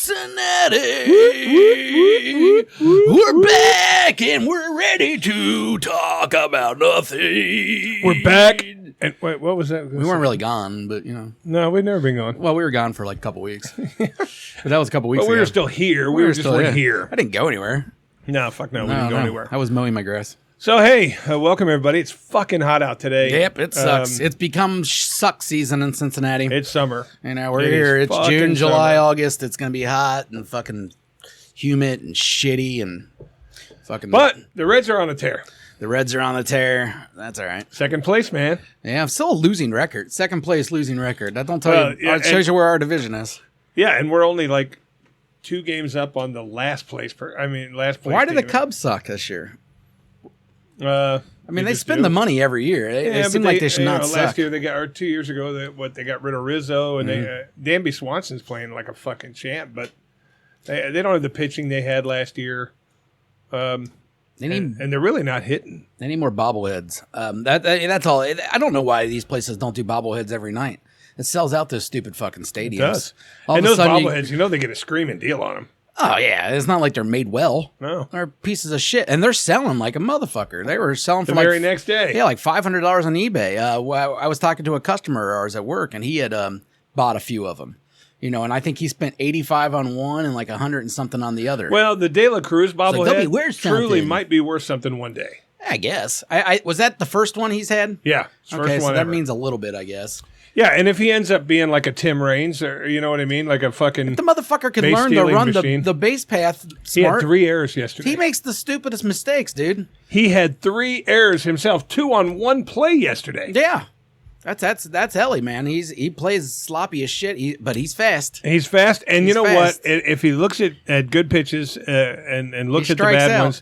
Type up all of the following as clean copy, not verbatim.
Cincinnati. We're back and we're ready to talk about nothing. We're back. And wait, what was that? We weren't really gone, but you know. No, we've never been gone. Well, we were gone for like a couple weeks. But that was a couple weeks But ago. we were still here. We were just still here. I didn't go anywhere. No, fuck no. We didn't go anywhere. I was mowing my grass. So, hey, welcome everybody. It's fucking hot out today. Yep, it sucks. It's become suck season in Cincinnati. It's summer. You know, we're here. It's June, July, August. It's going to be hot and fucking humid and shitty and fucking. But the Reds are on a tear. The Reds are on the tear. That's all right. Second place, man. Yeah, I'm still a losing record. Second place losing record. That don't tell you. It shows you where our division is. Yeah, and we're only like 2 games up on the last place. Last place. Why do the Cubs suck this year? I mean, they spend the money every year. They seem like they should not suck. Last year, or 2 years ago, they got rid of Rizzo, and Danby Swanson's playing like a fucking champ, but they don't have the pitching they had last year. And they're really not hitting. They need more bobbleheads. That's all. I don't know why these places don't do bobbleheads every night. It sells out those stupid fucking stadiums. It does. And those bobbleheads, they get a screaming deal on them. Oh, yeah. It's not like they're made well. No. They're pieces of shit. And they're selling like a motherfucker. They were selling for the very next day. Yeah, like $500 on eBay. I was talking to a customer of ours at work, and he had bought a few of them. You know, and I think he spent $85 on one and like $100 and something on the other. Well, the De La Cruz bobblehead truly something. might be worth something one day. I guess. Was that the first one he's had? Yeah. Okay, so that means a little bit, I guess. Yeah, and if he ends up being like a Tim Raines, or you know what I mean, like a fucking the motherfucker can learn to run the base path smart. He had 3 errors yesterday. He makes the stupidest mistakes, dude. He had 3 errors himself, 2 on 1 play yesterday. Yeah. That's Ellie, man. He plays sloppy as shit, but he's fast. He's fast, and you know what? If he looks at good pitches and looks at the bad ones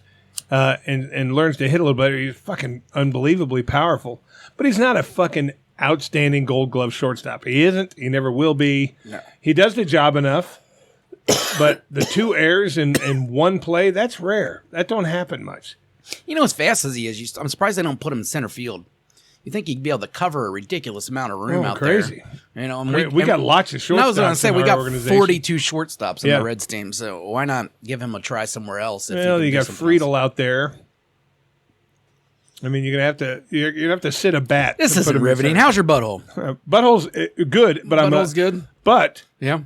and learns to hit a little better, he's fucking unbelievably powerful. But he's not a fucking outstanding Gold Glove shortstop. He isn't. He never will be. No. He does the job enough, but the 2 errors in 1 play, that's rare. That don't happen much. You know, as fast as he is, I'm surprised they don't put him in center field. You think he'd be able to cover a ridiculous amount of room out crazy. There. You know, we got lots of shortstops. I was going to say we got 42 shortstops in the Reds team, so why not give him a try somewhere else? Well, you got Friedel out there. I mean, you're gonna have to sit a bat. This isn't riveting. How's your butthole? Butthole's good, but butthole's good. But yeah,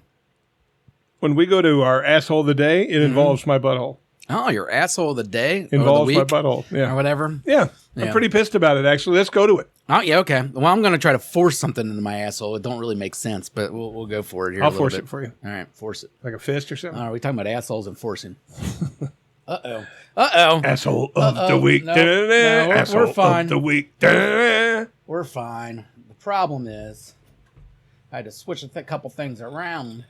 when we go to our asshole of the day, it involves my butthole. Oh, your asshole of the day involves or the week, my butthole. Yeah, or whatever. Yeah, I'm pretty pissed about it. Actually, let's go to it. Oh yeah, okay. Well, I'm gonna try to force something into my asshole. It don't really make sense, but we'll go for it here. I'll force it for you. All right, force it like a fist or something. Are we talking about assholes and forcing? Uh-oh. Asshole of the week. No, asshole we're fine. Of the week. We're fine. The problem is I had to switch a couple things around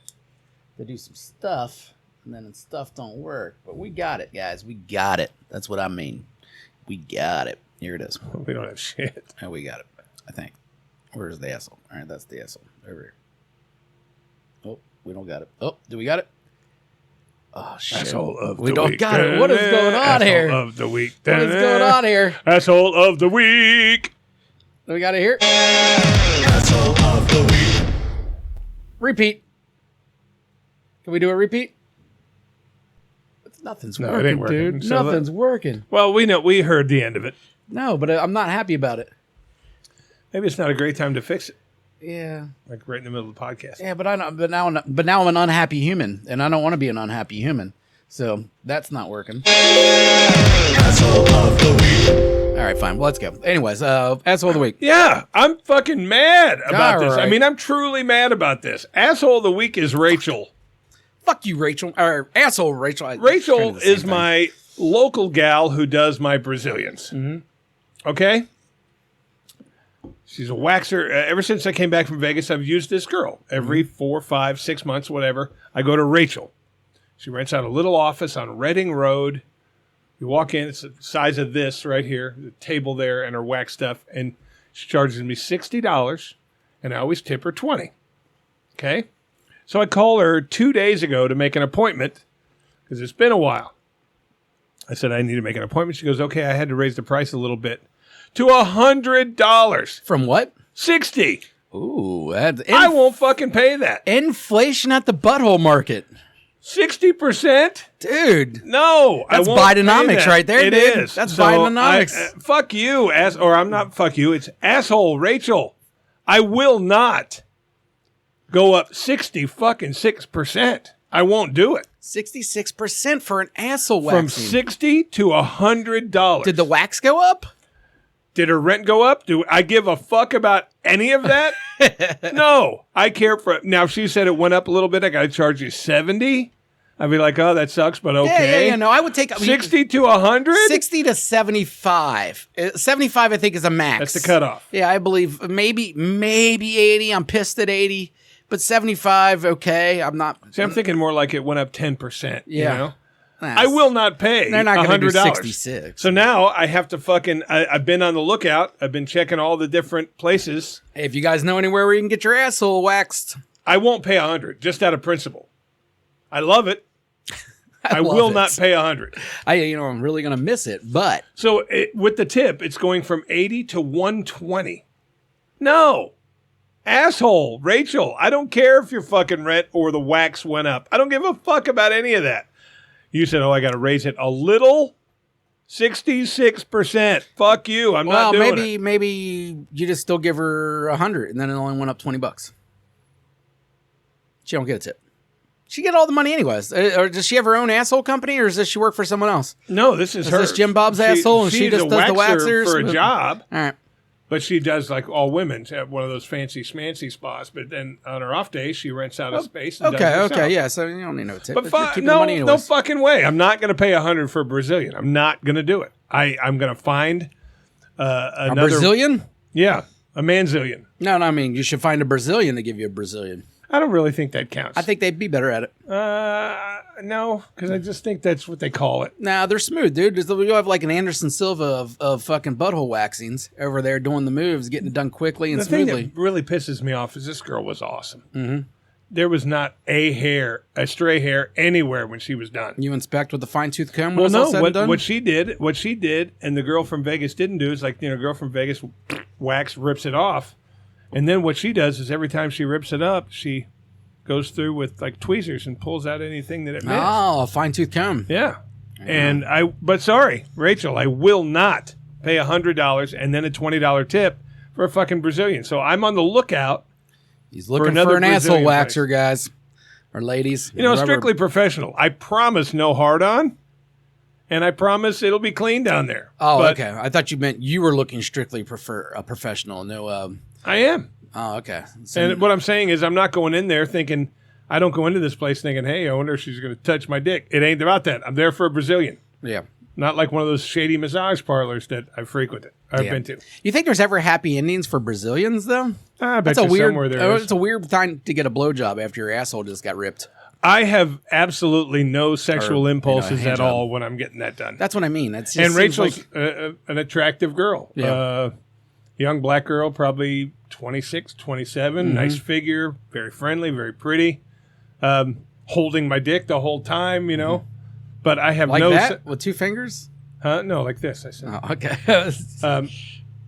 to do some stuff, and then stuff don't work. But we got it, guys. We got it. That's what I mean. We got it. Here it is. We don't have shit. Oh, we got it, I think. Where's the asshole? All right, that's the asshole. Over here. Oh, we don't got it. Oh, do we got it? Oh, shit. Asshole of the week. We don't got it. What is going on here? Asshole of the week. What is going on here? Asshole of the week. Do we got it here? Asshole of the week. Repeat. Can we do a repeat? Nothing's working, it ain't working, dude. so Nothing's working. Well, we heard the end of it. No, but I'm not happy about it. Maybe it's not a great time to fix it. Yeah, like right in the middle of the podcast. Yeah, but now I'm an unhappy human, and I don't want to be an unhappy human, so that's not working. Asshole of the week. All right, fine. Well, let's go. Anyways, asshole of the week. Yeah, I'm fucking mad about this. Right. I mean, I'm truly mad about this. Asshole of the week is Rachel. Fuck you, Rachel. Or asshole, Rachel. Rachel is my local gal who does my Brazilians. Mm-hmm. Okay? She's a waxer. Ever since I came back from Vegas, I've used this girl. Every 4, 5, 6 months, whatever, I go to Rachel. She rents out a little office on Reading Road. You walk in, it's the size of this right here, the table there, and her wax stuff. And she charges me $60, and I always tip her $20. Okay? So I call her 2 days ago to make an appointment because it's been a while. I said, I need to make an appointment. She goes, okay, I had to raise the price a little bit to $100. From what? 60. Ooh, I won't fucking pay that. Inflation at the butthole market. 60%? Dude. No, That's I won't pay Bidenomics that. right there, It dude. is. That's So Bidenomics. fuck you, or I'm not fuck you. It's asshole Rachel. I will not go up 6%. I won't do it. 66% for an asshole From waxing. $60 to $100. Did the wax go up? Did her rent go up? Do I give a fuck about any of that? No, I care for. Now, if she said it went up a little bit, I got to charge you 70. I'd be like, oh, that sucks, but okay. Yeah. No, I would take 60 to 100. 60 to 75. 75, I think, is a max. That's the cutoff. Yeah, I believe maybe 80. I'm pissed at 80, but 75, okay. I'm not. See, I'm thinking more like it went up 10%. Yeah. You know? Nah, I will not pay. They're not going to do $100. 66. So now I have to fucking. I've been on the lookout. I've been checking all the different places. Hey, if you guys know anywhere where you can get your asshole waxed, I won't pay 100 just out of principle. I love it. I love will it. not pay 100. I'm really going to miss it, but So with the tip, it's going from 80 to 120. No. Asshole, Rachel, I don't care if your fucking rent or the wax went up. I don't give a fuck about any of that. You said, oh, I got to raise it a little. 66%. Fuck you. I'm not doing it. Maybe you just still give her 100 and then it only went up $20. She don't get a tip. She get all the money anyways. Or does she have her own asshole company, or does she work for someone else? No, this is her. Is this Jim Bob's asshole, and she just does the waxers for a job. All right. But she does like all women at one of those fancy schmancy spas. But then on her off days, she rents out a space. And does it herself. Yeah. So you don't need no tip. But you're keeping the money no anyways. fucking way. I'm not going to pay 100 for a Brazilian. I'm not going to do it. I'm going to find another A Brazilian? Yeah, a manzillion. No, I mean you should find a Brazilian to give you a Brazilian. I don't really think that counts. I think they'd be better at it. No, because I just think that's what they call it. Nah, they're smooth, dude. You have like an Anderson Silva of fucking butthole waxings over there doing the moves, getting it done quickly and The thing smoothly. that really pisses me off is this girl was awesome. Mm-hmm. There was not a stray hair anywhere when she was done. You inspect with the fine tooth comb. Well, When it's all said no, and done? what she did, and the girl from Vegas didn't do is like, girl from Vegas wax rips it off. And then what she does is every time she rips it up, she goes through with like tweezers and pulls out anything that it missed. Oh, a fine tooth comb. Yeah. But sorry, Rachel, I will not pay $100 and then a $20 tip for a fucking Brazilian. So I'm on the lookout. He's looking another for an asshole Brazilian waxer, guys. Or ladies. Strictly professional. I promise no hard on. And I promise it'll be clean down there. Oh, But okay. I thought you meant you were looking strictly for a professional. No. I am. Oh, okay. So, And what I'm saying is I'm not going in there thinking, I don't go into this place thinking, hey, I wonder if she's going to touch my dick. It ain't about that. I'm there for a Brazilian. yeah. Not like one of those shady massage parlors that I've been to. You think there's ever happy endings for Brazilians, though? I bet That's a you weird. somewhere there is. It's a weird time to get a blowjob after your asshole just got ripped. I have absolutely no sexual impulses hand at job. all when I'm getting that done. That's what I mean. That's just And seems Rachel's like, an attractive girl. Yeah. Young black girl, probably 26, 27, Mm-hmm. nice figure, very friendly, very pretty. Holding my dick the whole time, Mm-hmm. But I have like no... that with two fingers. No, like this, I said. Oh, okay.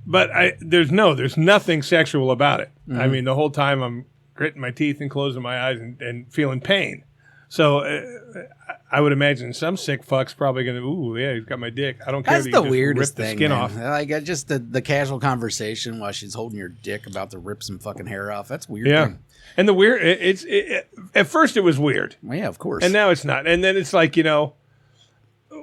But there's nothing sexual about it. Mm-hmm. I mean, the whole time I'm gritting my teeth and closing my eyes and feeling pain. So I would imagine some sick fuck's probably going to, ooh, yeah, he's got my dick. I don't care That's that the you just weirdest rip the thing, skin man. off. Like just the casual conversation while she's holding your dick about to rip some fucking hair off. That's weird. Yeah. Thing. And the weird, at first it was weird. Well, yeah, of course. And now it's not. And then it's like,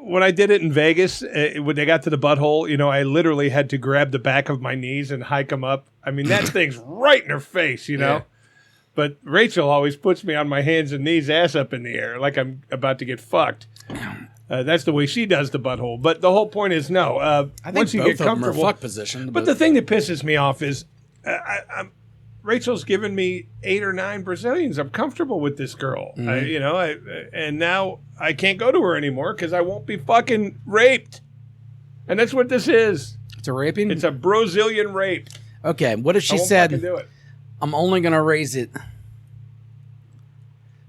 when I did it in Vegas, when they got to the butthole, I literally had to grab the back of my knees and hike them up. I mean, that thing's right in her face, Yeah. But Rachel always puts me on my hands and knees, ass up in the air, like I'm about to get fucked. That's the way she does the butthole. But the whole point is, no. I think once you both get of them are comfortable, fuck positioned. but the thing that pisses me off is, Rachel's given me 8 or 9 Brazilians. I'm comfortable with this girl, and now I can't go to her anymore because I won't be fucking raped. And that's what this is. it's a raping. It's a Brazilian rape. Okay, what if I she won't said, fucking do it. I'm only going to raise it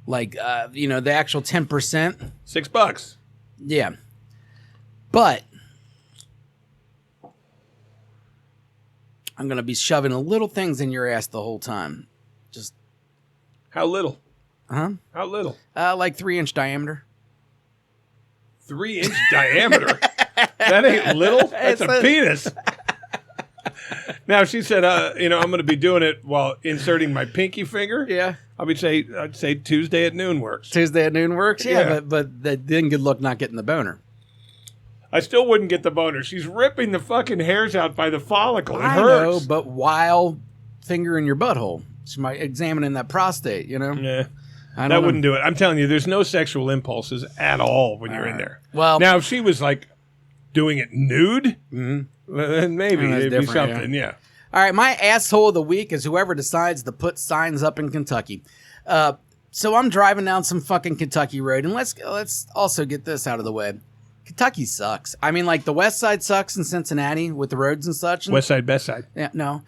like, the actual 10%? $6. Yeah. But I'm going to be shoving little things in your ass the whole time. Just, How little? Huh? How little? Like 3-inch diameter. 3-inch diameter. That ain't little. That's a penis. Now she said, I'm going to be doing it while inserting my pinky finger. Yeah. I'd say Tuesday at noon works. Tuesday at noon works. Yeah, Yeah. but then good luck not getting the boner. I still wouldn't get the boner. She's ripping the fucking hairs out by the follicle. It I hurts. know, but while fingering your butthole, she might examining that prostate. Yeah. I don't That know. wouldn't do it. I'm telling you, there's no sexual impulses at all when you're in there. Well, Now, if she was like doing it nude, then maybe That's it'd be different, something. Yeah. all right. My asshole of the week is whoever decides to put signs up in Kentucky. So I'm driving down some fucking Kentucky road, and let's also get this out of the way. Kentucky sucks. I mean, like the West Side sucks in Cincinnati with the roads and such. And, West side, best side. yeah, no.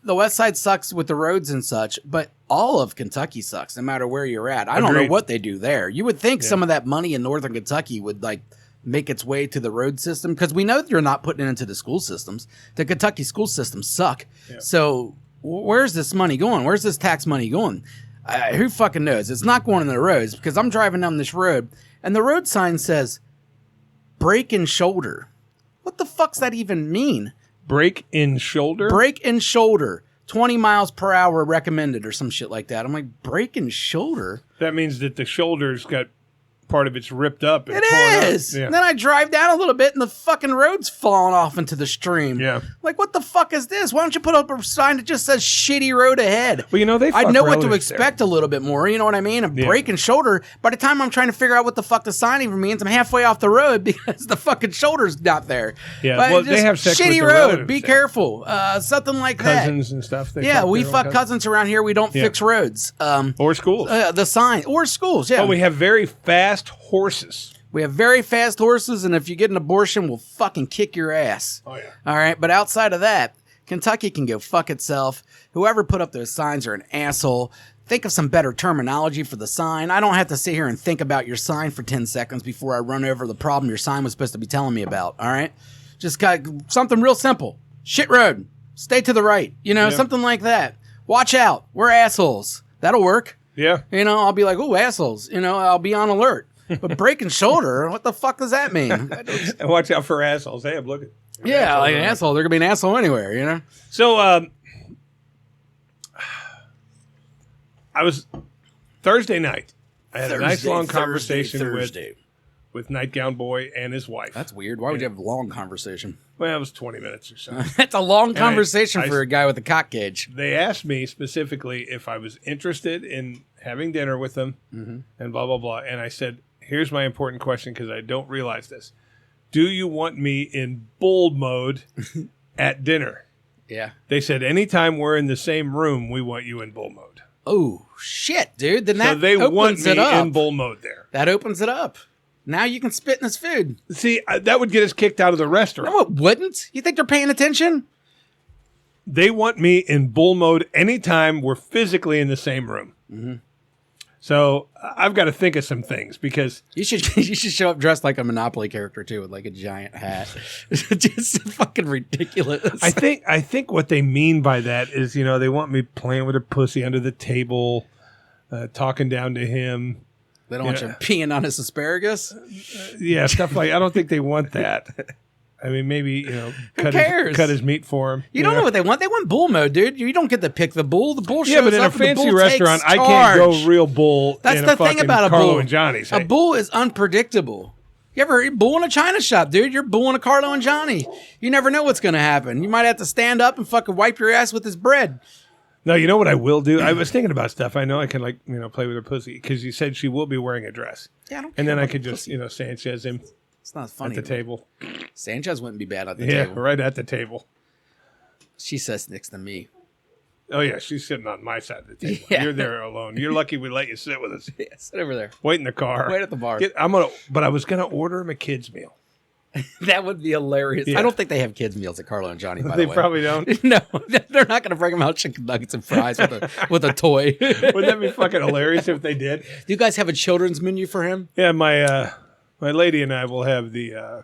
The West Side sucks with the roads and such, but all of Kentucky sucks, no matter where you're at. I don't know Agreed. what they do there. You would think some of that money in Northern Kentucky would like make its way to the road system, because we know that you're not putting it into the school systems. The Kentucky school systems suck. Yeah. So where's this money going? Where's this tax money going? Who fucking knows? It's not going in the roads, because I'm driving down this road and the road sign says brake and shoulder. What the fuck's that even mean? Break in shoulder? Brake and shoulder. 20 miles per hour recommended or some shit like that. I'm like, brake and shoulder? That means that the shoulder's got part of it's ripped up and It torn is. up. Yeah. And then I drive down a little bit and the fucking road's falling off into the stream. Yeah. Like, what the fuck is this? Why don't you put up a sign that just says shitty road ahead? Well, they I fuck know what to relatives expect a little bit more. You know what I mean? A Yeah. brake and shoulder. By the time I'm trying to figure out what the fuck the sign even means, I'm halfway off the road because the fucking shoulder's not there. Yeah, But well, just they have sex with shitty their road. relatives Be there. careful. Something like Cousins and stuff. that. Yeah, we fuck cousins around here. We don't Yeah. fix roads. Or schools. The sign or schools. Yeah, Oh, we have very fast horses. we have very fast horses, and if you get an abortion, we'll fucking kick your ass. Oh, yeah. All right, but outside of that, Kentucky can go fuck itself. Whoever put up those signs are an asshole. Think of some better terminology for the sign. I don't have to sit here and think about your sign for 10 seconds before I run over the problem your sign was supposed to be telling me about, all right? Just got something real simple. Shit road. Stay to the right. Something like that. Watch out. We're assholes. That'll work. Yeah. I'll be like, ooh, assholes. I'll be on alert. But break and shoulder, what the fuck does that mean? And watch out for assholes. Hey, I'm looking. Yeah, like an asshole. There could be an asshole anywhere, So, I was Thursday night. I had a nice long conversation with Nightgown Boy and his wife. That's weird. Why would you have a long conversation? Well, it was 20 minutes or so. That's a long conversation I- for a guy with a cock cage. They asked me specifically if I was interested in having dinner with them and blah, blah, blah. And I said, here's my important question because I don't realize this. Do you want me in bull mode at dinner? Yeah. They said, anytime we're in the same room, we want you in bull mode. Oh, shit, dude. Then So that they want opens me it up. in bull mode there. That opens it up. Now you can spit in his food. See, that would get us kicked out of the restaurant. No, it wouldn't. You think they're paying attention? They want me in bull mode anytime we're physically in the same room. So I've got to think of some things because You should show up dressed like a Monopoly character too, with like a giant hat. Just fucking ridiculous. I think what they mean by that is, they want me playing with a pussy under the table, talking down to him. They don't want you peeing on his asparagus. Yeah, stuff like I don't think they want that. I mean, maybe cut his meat for him. You don't know what they want. They want bull mode, dude. You don't get to pick the bull. The bull shows Yeah, but in a up and the fancy bull restaurant, takes I can't go charge. real bull. That's in the a thing fucking about a Carlo bull. and Johnny's. A bull is unpredictable. You ever eat bull in a china shop, dude? You're bulling a Carlo and Johnny. You never know what's going to happen. You might have to stand up and fucking wipe your ass with his bread. No, you know what I will do? I was thinking about stuff. I know I can play with her pussy because you said she will be wearing a dress. Yeah, I don't And care then I about could the just, pussy. Sanchez him It's not funny. at the table. Sanchez wouldn't be bad at the Yeah, table. right at the table. She sits next to me. Oh, yeah, she's sitting on my side of the table. Yeah. You're there alone. You're lucky we let you sit with us. Yeah, sit over there. Wait in the car. Wait at the bar. But I was going to order him a kid's meal. That would be hilarious. Yeah. I don't think they have kids' meals at Carlo and Johnny, by They the way. probably don't. No, they're not going to bring them out chicken nuggets and fries with a toy. Wouldn't that be fucking hilarious if they did? Do you guys have a children's menu for him? Yeah, my lady and I will have the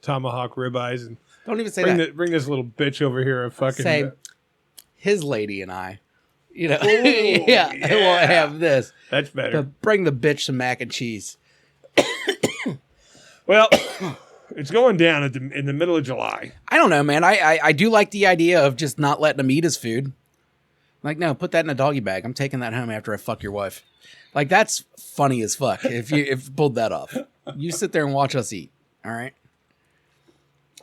tomahawk ribeyes and Don't even say that. bring this little bitch over here and fucking Say, his lady and I. You know, Ooh, yeah, I won't have this. That's better. But bring the bitch some mac and cheese. Well, it's going down in the middle of July. I don't know, man. I do like the idea of just not letting him eat his food. Like, no, put that in a doggy bag. I'm taking that home after I fuck your wife. Like, that's funny as fuck if you pulled that off. You sit there and watch us eat. All right.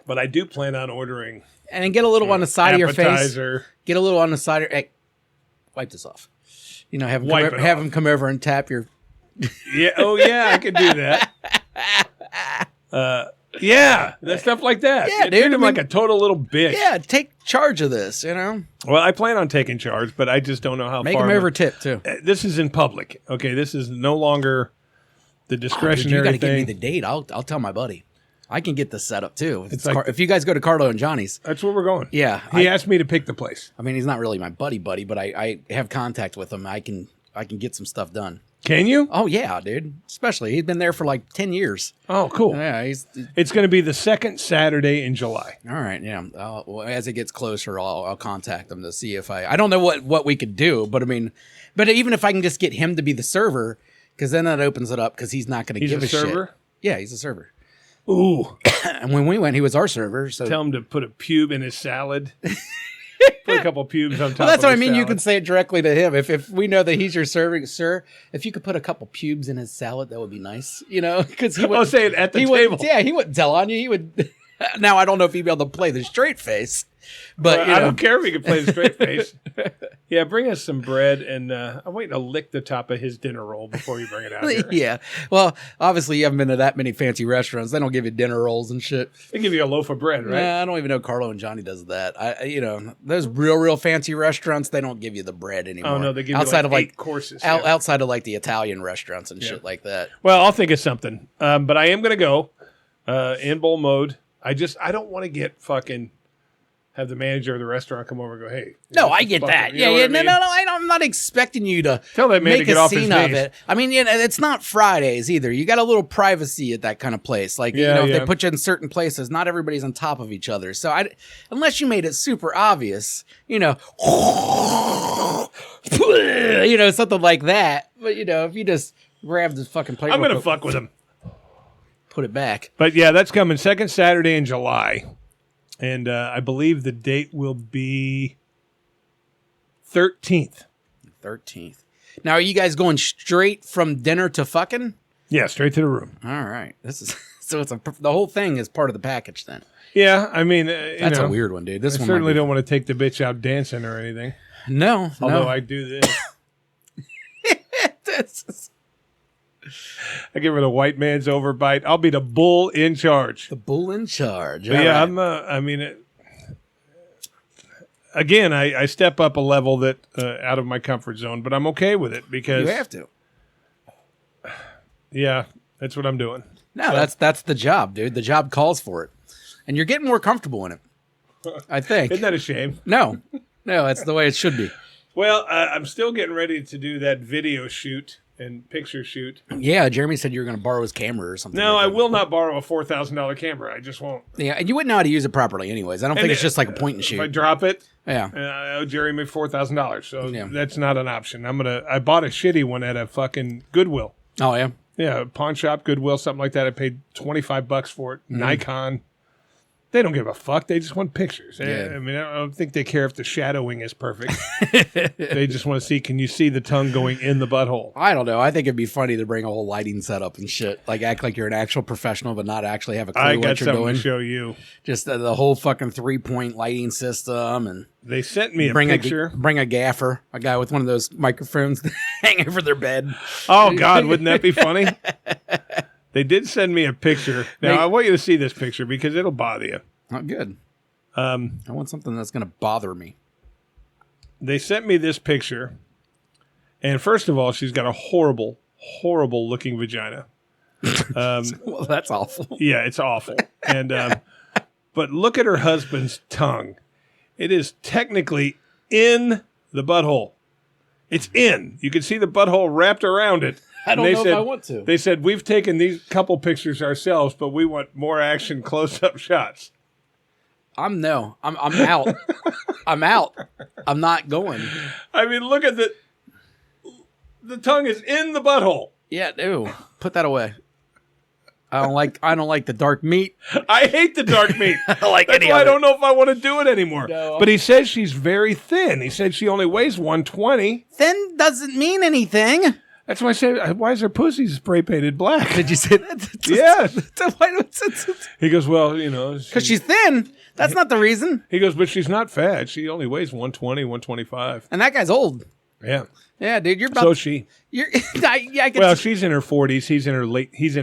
But I do plan on ordering. And then get a little on the side appetizer. of your face. Get a little on the side of hey, wipe this off. You know, have him come over and tap your Yeah, oh yeah, I could do that. Yeah, stuff like that. Yeah, dude, treat him like a total little bitch. Yeah, take charge of this, you know? Well, I plan on taking charge, but I just don't know how Make far. him over tip, too. This is in public. Okay, this is no longer the discretionary you got to thing. give me the date. I'll tell my buddy. I can get this set up, too. If you guys go to Carlo and Johnny's. That's where we're going. Yeah. He asked me to pick the place. I mean, he's not really my buddy, but I have contact with him. I can get some stuff done. Can you? Oh, yeah, dude. Especially. He's been there for like 10 years. Oh, cool. Yeah, It's going to be the second Saturday in July. All right, yeah. Well, as it gets closer, I'll contact him to see if I don't know what we could do, but I mean, but even if I can just get him to be the server, because then that opens it up because he's not going to give a shit. He's a server? Yeah, he's a server. Ooh. And when we went, he was our server. So tell him to put a pube in his salad. Put a couple pubes on top. Well, that's of what I mean. Salad. You can say it directly to him. If we know that he's your serving, sir, if you could put a couple pubes in his salad, that would be nice. You know, because he would say it at the table. He wouldn't tell on you. He would. Now I don't know if he'd be able to play the straight face, but I don't care if he can play the straight face. Yeah, bring us some bread, and I'm waiting to lick the top of his dinner roll before you bring it out here. Yeah. Well, obviously you haven't been to that many fancy restaurants. They don't give you dinner rolls and shit. They give you a loaf of bread, right? Yeah, I don't even know Carlo and Johnny does that. Those real fancy restaurants, they don't give you the bread anymore. Oh no, they give outside you of 8 courses. Outside of like the Italian restaurants and shit like that. Well, I'll think of something. But I am going to go in bowl mode. I don't want to get fucking have the manager of the restaurant come over and go, hey. No, I get that. Yeah. No, I'm not expecting you to tell that man make to get a off his scene of knees. it. I mean, it's not Fridays either. You got a little privacy at that kind of place. Like, if they put you in certain places, not everybody's on top of each other. So unless you made it super obvious, something like that. But, if you just grab the fucking plate. I'm going to fuck with him. Put it back. But yeah, that's coming second Saturday in July. And I believe the date will be 13th. 13th. Now, are you guys going straight from dinner to fucking? Yeah, straight to the room. All right. So the whole thing is part of the package then. Yeah, I mean, that's a weird one, dude. I certainly don't want to take the bitch out dancing or anything. No. Although I do this. I give her the white man's overbite. I'll be the bull in charge. The bull in charge. But yeah, right. Again, I step up a level that out of my comfort zone, but I'm okay with it because you have to. Yeah, that's what I'm doing. No, that's the job, dude. The job calls for it, and you're getting more comfortable in it. I think. Isn't that a shame? No, that's the way it should be. Well, I'm still getting ready to do that video shoot and picture shoot. Yeah, Jeremy said you were going to borrow his camera or something. No, like I will not borrow a $4,000 camera. I just won't. Yeah, and you wouldn't know how to use it properly anyways. I don't think it's just like a point and shoot. If I drop it, yeah, I owe Jeremy $4,000, so that's not an option. I bought a shitty one at a fucking Goodwill. Oh, yeah? Yeah, pawn shop, Goodwill, something like that. I paid $25 for it. Nikon. They don't give a fuck. They just want pictures. Yeah. I mean, I don't think they care if the shadowing is perfect. They just want to see, can you see the tongue going in the butthole? I don't know. I think it'd be funny to bring a whole lighting setup and shit. Like act like you're an actual professional, but not actually have a clue what you're doing. I got something to show you. Just the whole fucking 3-point lighting system. And they sent me a picture. Bring a gaffer, a guy with one of those microphones hanging over their bed. Oh, God, wouldn't that be funny? They did send me a picture. Now, I want you to see this picture because it'll bother you. Not good. I want something that's going to bother me. They sent me this picture. And first of all, she's got a horrible, horrible looking vagina. Well, that's awful. Yeah, it's awful. And but look at her husband's tongue. It is technically in the butthole. It's in. You can see the butthole wrapped around it. I don't know if I want to. They said, we've taken these couple pictures ourselves, but we want more action close-up shots. I'm out. I'm out. I'm not going. I mean, look at the tongue is in the butthole. Yeah, ew. Put that away. I don't like the dark meat. I hate the dark meat. I don't like That's any why of I don't it. know if I want to do it anymore. No. But he says she's very thin. He said she only weighs 120. Thin doesn't mean anything. That's why I say, why is her pussy spray painted black? Did you say that? Yeah. He goes, well, Because she's thin. That's not the reason. He goes, but she's not fat. She only weighs 120, 125. And that guy's old. Yeah. Yeah, dude, you're about. So she. I can. Well, she's in her 40s. He's in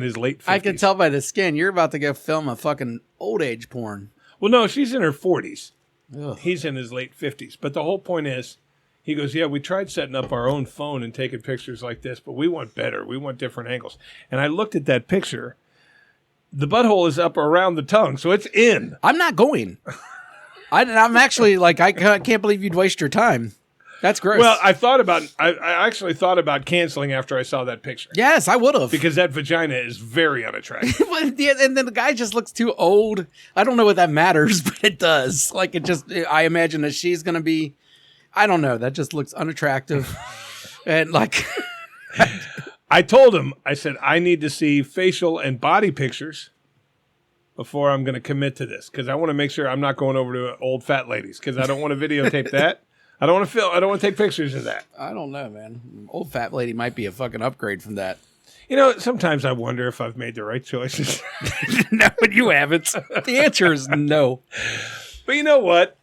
his late 50s. I can tell by the skin. You're about to go film a fucking old age porn. Well, no, she's in her 40s. Ugh. He's in his late 50s. But the whole point is, he goes, yeah, we tried setting up our own phone and taking pictures like this, but we want better. We want different angles. And I looked at that picture. The butthole is up around the tongue, so it's in. I'm not going. I'm actually like, I can't believe you'd waste your time. That's gross. Well, I actually thought about canceling after I saw that picture. Yes, I would have. Because that vagina is very unattractive. And then the guy just looks too old. I don't know what that matters, but it does. Like, I imagine that she's going to be, I don't know. That just looks unattractive. And like, I told him, I said, I need to see facial and body pictures before I'm going to commit to this. Because I want to make sure I'm not going over to old fat ladies. Because I don't want to videotape that. I don't want to take pictures of that. I don't know, man. Old fat lady might be a fucking upgrade from that. Sometimes I wonder if I've made the right choices. No, but you haven't. The answer is no. But you know what?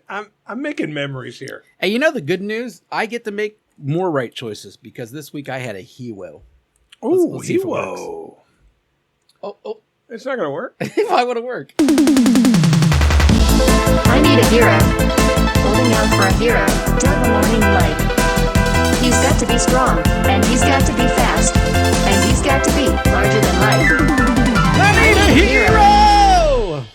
I'm making memories here. Hey, the good news? I get to make more right choices because this week I had a hero. Ooh, let's see if it whoa. Oh. It's not going to work. Why would it work? I need a hero. Holding out for a hero till the morning light. He's got to be strong, and he's got to be fast, and he's got to be larger than life. I need a hero!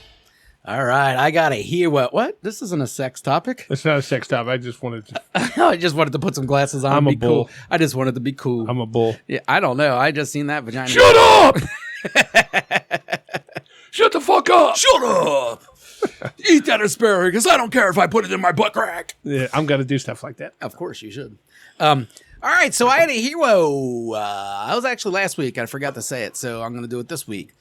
All right, I got a hero. What? This isn't a sex topic. It's not a sex topic. I just wanted to. I just wanted to put some glasses on I'm and a be bull. cool. I just wanted to be cool. I'm a bull. Yeah, I don't know. I just seen that vagina. Shut up! Shut the fuck up! Shut up! Eat that asparagus. I don't care if I put it in my butt crack. Yeah, I'm going to do stuff like that. Of course you should. All right, so I had a hero. I was actually last week. I forgot to say it, so I'm going to do it this week.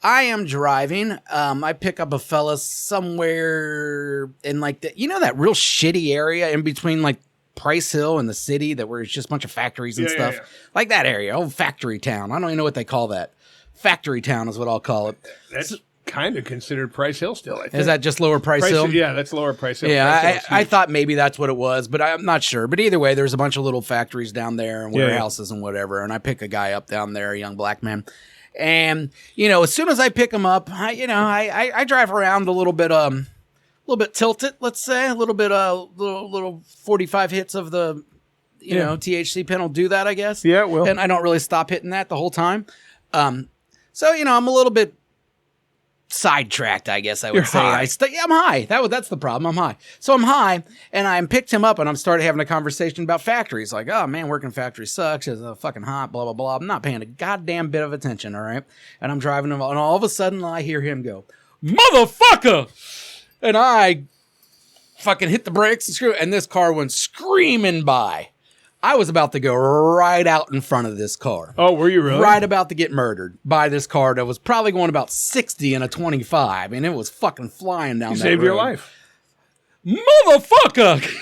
I am driving. I pick up a fella somewhere in like that real shitty area in between like Price Hill and the city where it's just a bunch of factories and stuff. Yeah. Like that area. Oh, factory town. I don't even know what they call that. Factory town is what I'll call it. That's kind of considered Price Hill still, I think. Is that just Lower Price Hill? Yeah, that's Lower Price Hill. Yeah, I thought maybe that's what it was, but I'm not sure. But either way, there's a bunch of little factories down there and warehouses and whatever. And I pick a guy up down there, a young black man. And, as soon as I pick him up, I drive around a little bit tilted, let's say. A little bit, little 45 hits of the, THC pen will do that, I guess. Yeah, it will. And I don't really stop hitting that the whole time. So, I'm a little bit sidetracked, I guess I would say. High. I'm high. That's the problem. I'm high. So I'm high, and I picked him up, and I'm started having a conversation about factories. Like, oh man, working factory sucks. It's fucking hot. Blah blah blah. I'm not paying a goddamn bit of attention. All right, and I'm driving him, and all of a sudden I hear him go, "Motherfucker!" And I fucking hit the brakes and screw, and this car went screaming by. I was about to go right out in front of this car. Oh, were you really? Right about to get murdered by this car that was probably going about 60 in a 25, and it was fucking flying down that road. Saved your life. Motherfucker!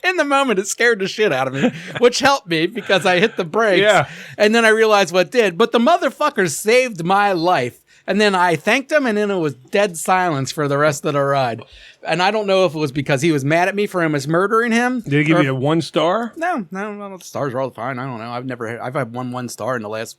In the moment, it scared the shit out of me, which helped me because I hit the brakes. Yeah. And then I realized what did. But the motherfucker saved my life. And then I thanked him, and then it was dead silence for the rest of the ride. And I don't know if it was because he was mad at me for him as murdering him. Did he give you a 1 star? No, the stars are all fine. I don't know. I've had one star in the last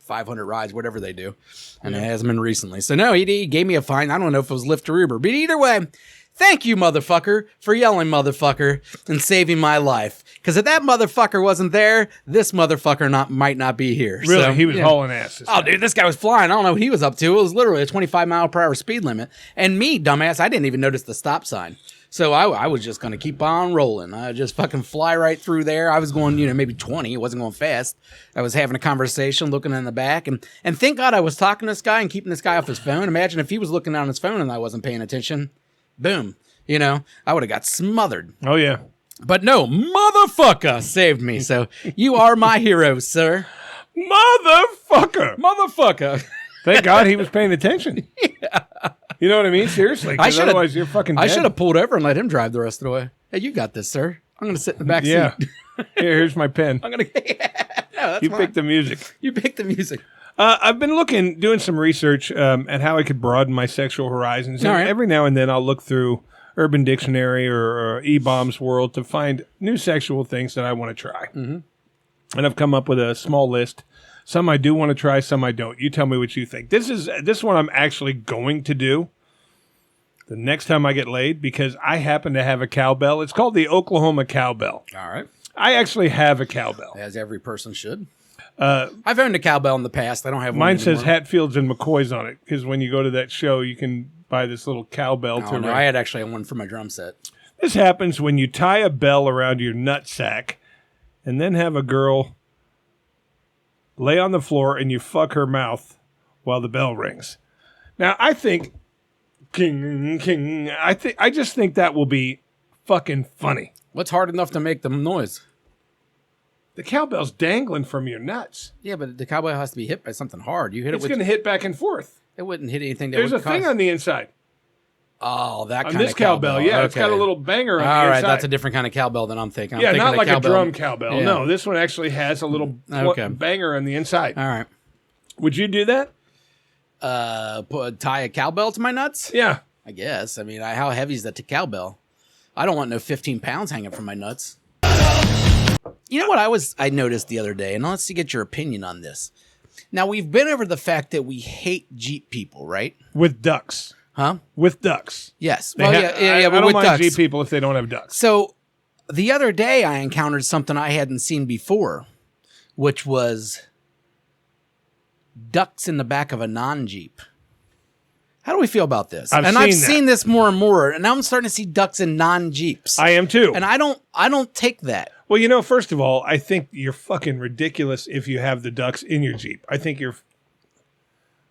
500 rides, whatever they do. And it hasn't been recently. So no, he gave me a fine. I don't know if it was Lyft or Uber. But either way, thank you, motherfucker, for yelling motherfucker and saving my life. Because if that motherfucker wasn't there, this motherfucker might not be here. Really? So, He was hauling ass. Oh, dude, this guy was flying. I don't know what he was up to. It was literally a 25 mile per hour speed limit. And me, dumbass, I didn't even notice the stop sign. So I was just going to keep on rolling. I just fucking fly right through there. I was going, maybe 20. It wasn't going fast. I was having a conversation, looking in the back. And thank God I was talking to this guy and keeping this guy off his phone. Imagine if he was looking down his phone and I wasn't paying attention. Boom. I would have got smothered. Oh, yeah. But no, motherfucker saved me. So you are my hero, sir. Motherfucker. Thank God he was paying attention. Yeah. You know what I mean? Seriously. Otherwise, you're fucking dead. I should have pulled over and let him drive the rest of the way. Hey, you got this, sir. I'm going to sit in the back seat. Yeah. Here's my pen. I'm going to... No, you pick the music. You pick the music. I've been doing some research at how I could broaden my sexual horizons. And every now and then I'll look through Urban Dictionary or E-Bomb's World to find new sexual things that I want to try. Mm-hmm. And I've come up with a small list. Some I do want to try, some I don't. You tell me what you think. This one I'm actually going to do the next time I get laid because I happen to have a cowbell. It's called the Oklahoma cowbell. All right. I actually have a cowbell. As every person should. I've owned a cowbell in the past. I don't have one Mine anymore. says Hatfields and McCoys on it because when you go to that show, you can buy this little cowbell. No, I had actually one for my drum set. This happens when you tie a bell around your nutsack and then have a girl lay on the floor and you fuck her mouth while the bell rings. Now, I think, I just think that will be fucking funny. What's hard enough to make the noise? The cowbell's dangling from your nuts. Yeah, but the cowbell has to be hit by something hard. You hit it's going to hit back and forth. It wouldn't hit anything that There's would a thing on the inside. Oh, that on kind this of cowbell. Yeah, okay. It's got a little banger on the inside. All right, inside. that's a different kind of cowbell than I'm thinking. Yeah, not like a drum cowbell. Yeah. No, this one actually has a little banger on the inside. All right. Would you do that? Tie a cowbell to my nuts? Yeah. I guess. I mean, how heavy is that to cowbell? I don't want no 15 pounds hanging from my nuts. You know what I noticed the other day, and let's get your opinion on this. Now, we've been over the fact that we hate Jeep people, right? With ducks. Huh? With ducks. Yes. Well, yeah, I but don't with mind ducks. Jeep people if they don't have ducks. So, the other day I encountered something I hadn't seen before, which was ducks in the back of a non-Jeep. How do we feel about this? I've seen this more and more, and now I'm starting to see ducks in non-Jeeps. I am too. And I don't take that. Well, first of all, I think you're fucking ridiculous if you have the ducks in your Jeep. I think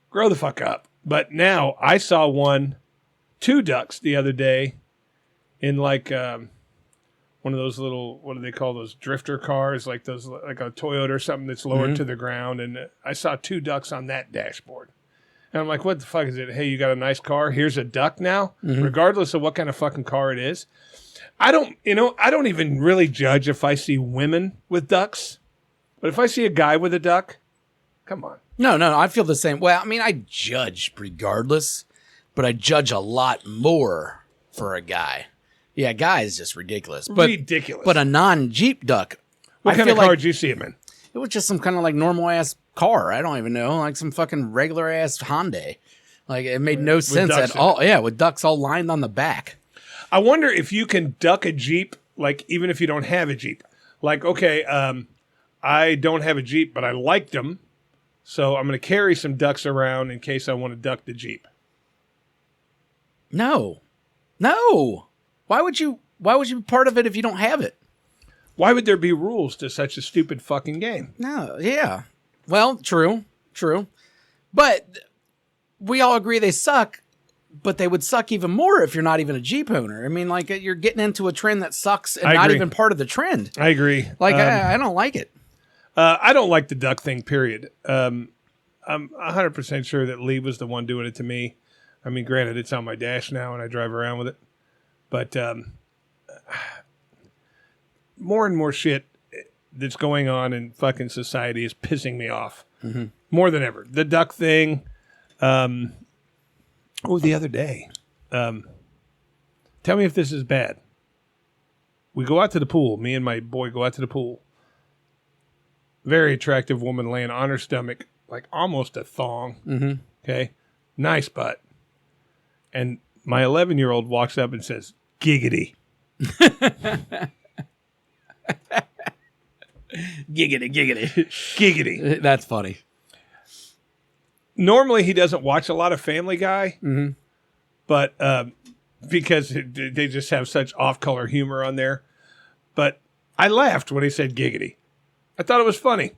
grow the fuck up. But now I saw two ducks the other day in like one of those little, what do they call those, drifter cars, like a Toyota or something that's lowered to the ground. And I saw two ducks on that dashboard. And I'm like, what the fuck is it? Hey, you got a nice car? Here's a duck now? Mm-hmm. Regardless of what kind of fucking car it is. I don't even really judge if I see women with ducks. But if I see a guy with a duck, come on. No, I feel the same. Well, I mean, I judge regardless, but I judge a lot more for a guy. Yeah, a guy is just ridiculous. Ridiculous. But a non-Jeep duck. What kind of car did you see him in? It was just some kind of like normal ass car. I don't even know, like some fucking regular ass Hyundai. Like it made no sense at all. Yeah, with ducks all lined on the back. I wonder if you can duck a Jeep, like even if you don't have a Jeep. Like, okay, I don't have a Jeep, but I liked them, so I'm going to carry some ducks around in case I want to duck the Jeep. No. Why would you be part of it if you don't have it? Why would there be rules to such a stupid fucking game? No, yeah. Well, true. But we all agree they suck, but they would suck even more if you're not even a Jeep owner. I mean, like you're getting into a trend that sucks and not even part of the trend. I agree. Like I don't like it. I don't like the duck thing, period. I'm 100% sure that Lee was the one doing it to me. I mean, granted, it's on my dash now and I drive around with it. But more and more shit that's going on in fucking society is pissing me off. Mm-hmm. More than ever. The duck thing. The other day. Tell me if this is bad. We go out to the pool. Me and my boy go out to the pool. Very attractive woman laying on her stomach, like almost a thong. Mm-hmm. Okay? Nice butt. And my 11-year-old walks up and says, "Giggity." Giggity. That's funny. Normally, he doesn't watch a lot of Family Guy, but because they just have such off-color humor on there. But I laughed when he said giggity. I thought it was funny.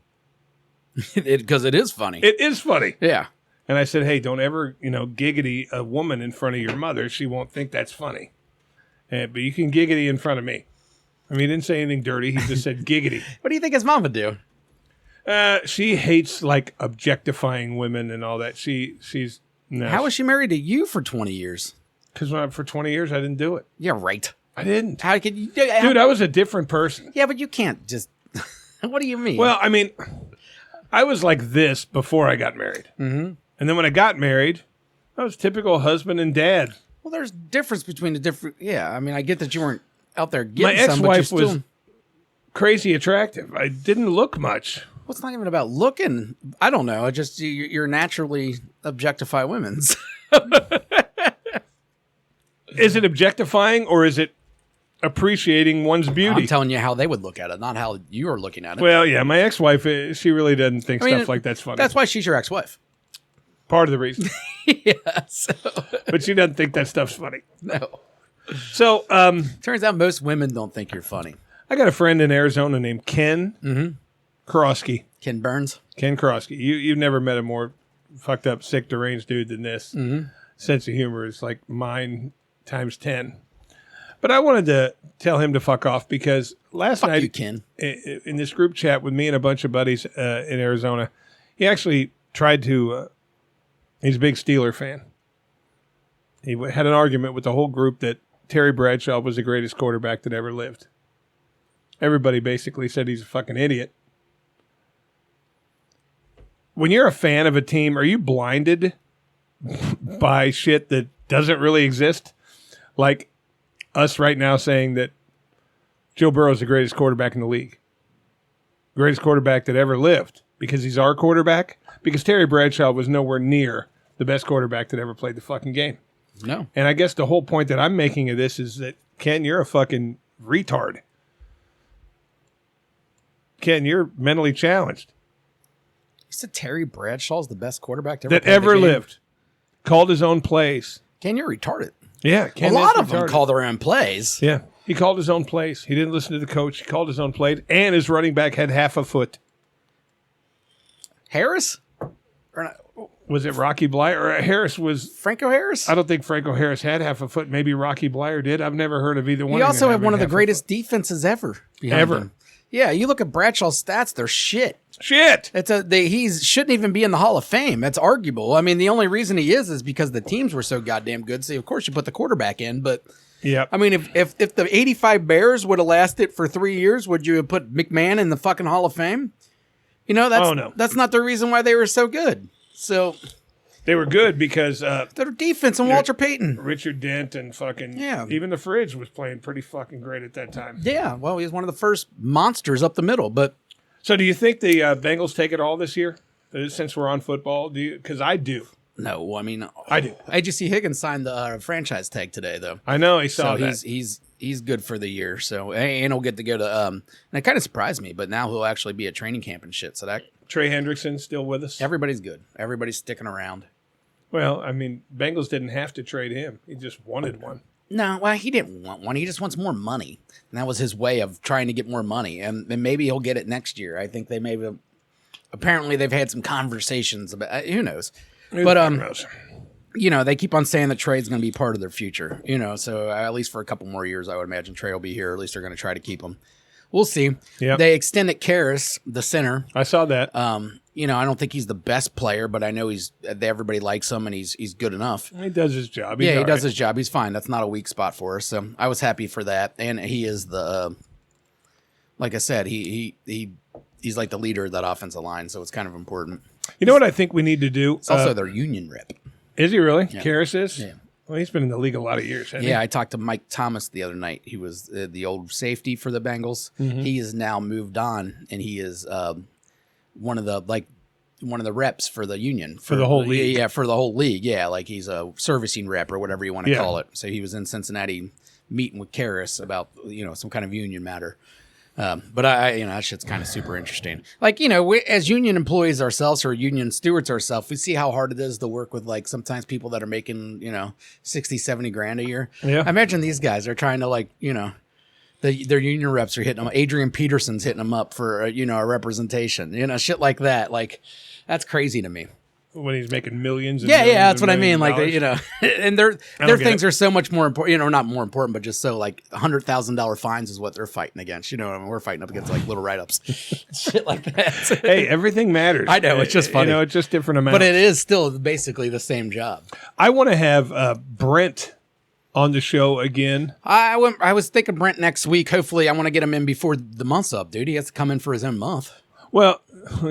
Because it is funny. It is funny. Yeah. And I said, hey, don't ever, giggity a woman in front of your mother. She won't think that's funny. But you can giggity in front of me. I mean, he didn't say anything dirty. He just said giggity. What do you think his mom would do? She hates, like, objectifying women and all that. She's... No. How was she married to you for 20 years? Because for 20 years, I didn't do it. Yeah, right. I didn't. How could you... Dude, I was a different person. Yeah, but you can't just... What do you mean? Well, I mean, I was like this before I got married. Mm-hmm. And then when I got married, I was typical husband and dad. Well, there's difference between the different... Yeah, I mean, I get that you weren't out there getting My some, but ex-wife you're still... was crazy attractive. I didn't look much. Well, it's not even about looking. I don't know. It's just you're naturally objectify women. Is it objectifying or is it appreciating one's beauty? I'm telling you how they would look at it, not how you are looking at it. Well, yeah, my ex-wife, she really doesn't think I mean, stuff like that's funny. That's why she's your ex-wife. Part of the reason. Yeah. So. But she doesn't think that stuff's funny. No. So, Turns out most women don't think you're funny. I got a friend in Arizona named Ken Krosky. Ken Burns. Ken Krosky. You've never met a more fucked up, sick, deranged dude than this. Mm-hmm. Sense of humor is like mine times 10. But I wanted to tell him to fuck off because last night you, Ken. In this group chat with me and a bunch of buddies in Arizona, he actually tried to, he's a big Steeler fan. He had an argument with the whole group that Terry Bradshaw was the greatest quarterback that ever lived. Everybody basically said he's a fucking idiot. When you're a fan of a team, are you blinded by shit that doesn't really exist? Like us right now saying that Joe Burrow is the greatest quarterback in the league. Greatest quarterback that ever lived. Because he's our quarterback? Because Terry Bradshaw was nowhere near the best quarterback that ever played the fucking game. No. And I guess the whole point that I'm making of this is that, Ken, you're a fucking retard. Ken, you're mentally challenged. You said Terry Bradshaw's the best quarterback that ever lived. Called his own plays. Ken, you're retarded. Yeah. Ken a lot of retarded. them call their own plays. Yeah. He called his own plays. He didn't listen to the coach. He called his own plays. And his running back had half a foot. Harris? Or not? Was it Rocky Blyer? Or Harris was... Franco Harris? I don't think Franco Harris had half a foot. Maybe Rocky Blyer did. I've never heard of either one. He also had one of the half a greatest foot. defenses ever. Ever. Him. Yeah, you look at Bradshaw's stats, they're shit. Shit! He shouldn't even be in the Hall of Fame. That's arguable. I mean, the only reason he is because the teams were so goddamn good. So, of course, you put the quarterback in. But, yeah, I mean, if the 85 Bears would have lasted for 3 years, would you have put McMahon in the fucking Hall of Fame? You know, that's not the reason why they were so good. So... They were good because... their defense and Walter Payton. Richard Dent and fucking... Yeah. Even the Fridge was playing pretty fucking great at that time. Yeah, well, he was one of the first monsters up the middle, but... So do you think the Bengals take it all this year? Since we're on football? Because I do. No, I mean... I do. AJC Higgins signed the franchise tag today, though. I know, he saw that. So he's good for the year, so... And he'll get to go to... and it kind of surprised me, but now he'll actually be at training camp and shit, so that... Trey Hendrickson's still with us? Everybody's good. Everybody's sticking around. Well, I mean, Bengals didn't have to trade him. He just wanted one. No, well, he didn't want one. He just wants more money. And that was his way of trying to get more money. And maybe he'll get it next year. I think they maybe... Apparently, they've had some conversations about... Who knows? But, you know, they keep on saying that Trey's going to be part of their future. You know, so at least for a couple more years, I would imagine Trey will be here. Or at least they're going to try to keep him. We'll see. Yep. They extended Karras, the center. I saw that. You know, I don't think he's the best player, but I know everybody likes him and he's good enough. He does his job. He does his job. He's fine. That's not a weak spot for us. So I was happy for that. And he is the, like I said, he's like the leader of that offensive line. So it's kind of important. You know what I think we need to do? It's also their union rep. Is he really? Yeah. Karras is? Yeah. Well, he's been in the league a lot of years, hasn't he? Yeah, I talked to Mike Thomas the other night. He was the old safety for the Bengals. Mm-hmm. He has now moved on, and he is one of the reps for the union for the whole league. Yeah, for the whole league. Yeah, like he's a servicing rep or whatever you want to call it. So he was in Cincinnati meeting with Karras about some kind of union matter. But that shit's kind of super interesting. Like, we, as union employees ourselves or union stewards ourselves, we see how hard it is to work with like sometimes people that are making, 60, 70 grand a year. Yeah. I imagine these guys are trying to like, their union reps are hitting them. Adrian Peterson's hitting them up for, a representation, shit like that. Like, that's crazy to me. When he's making millions. And Yeah, millions that's and what I mean. millions of Like, dollars. and their get things it. are so much more important, not more important, but just so like $100,000 fines is what they're fighting against. You know what I mean? We're fighting up against like little write-ups, shit like that. Hey, everything matters. I know, it's just funny. It's just different amounts. But it is still basically the same job. I want to have Brent on the show again. I was thinking Brent next week. Hopefully, I want to get him in before the month's up, dude. He has to come in for his own month. Well,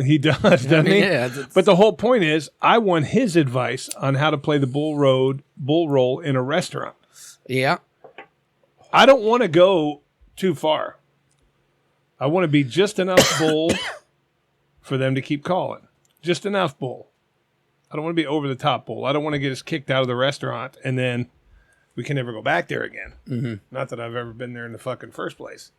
he does, doesn't he? Yeah, but the whole point is, I want his advice on how to play the bull roll in a restaurant. Yeah. I don't want to go too far. I want to be just enough bull for them to keep calling. Just enough bull. I don't want to be over the top bull. I don't want to get us kicked out of the restaurant and then we can never go back there again. Mm-hmm. Not that I've ever been there in the fucking first place.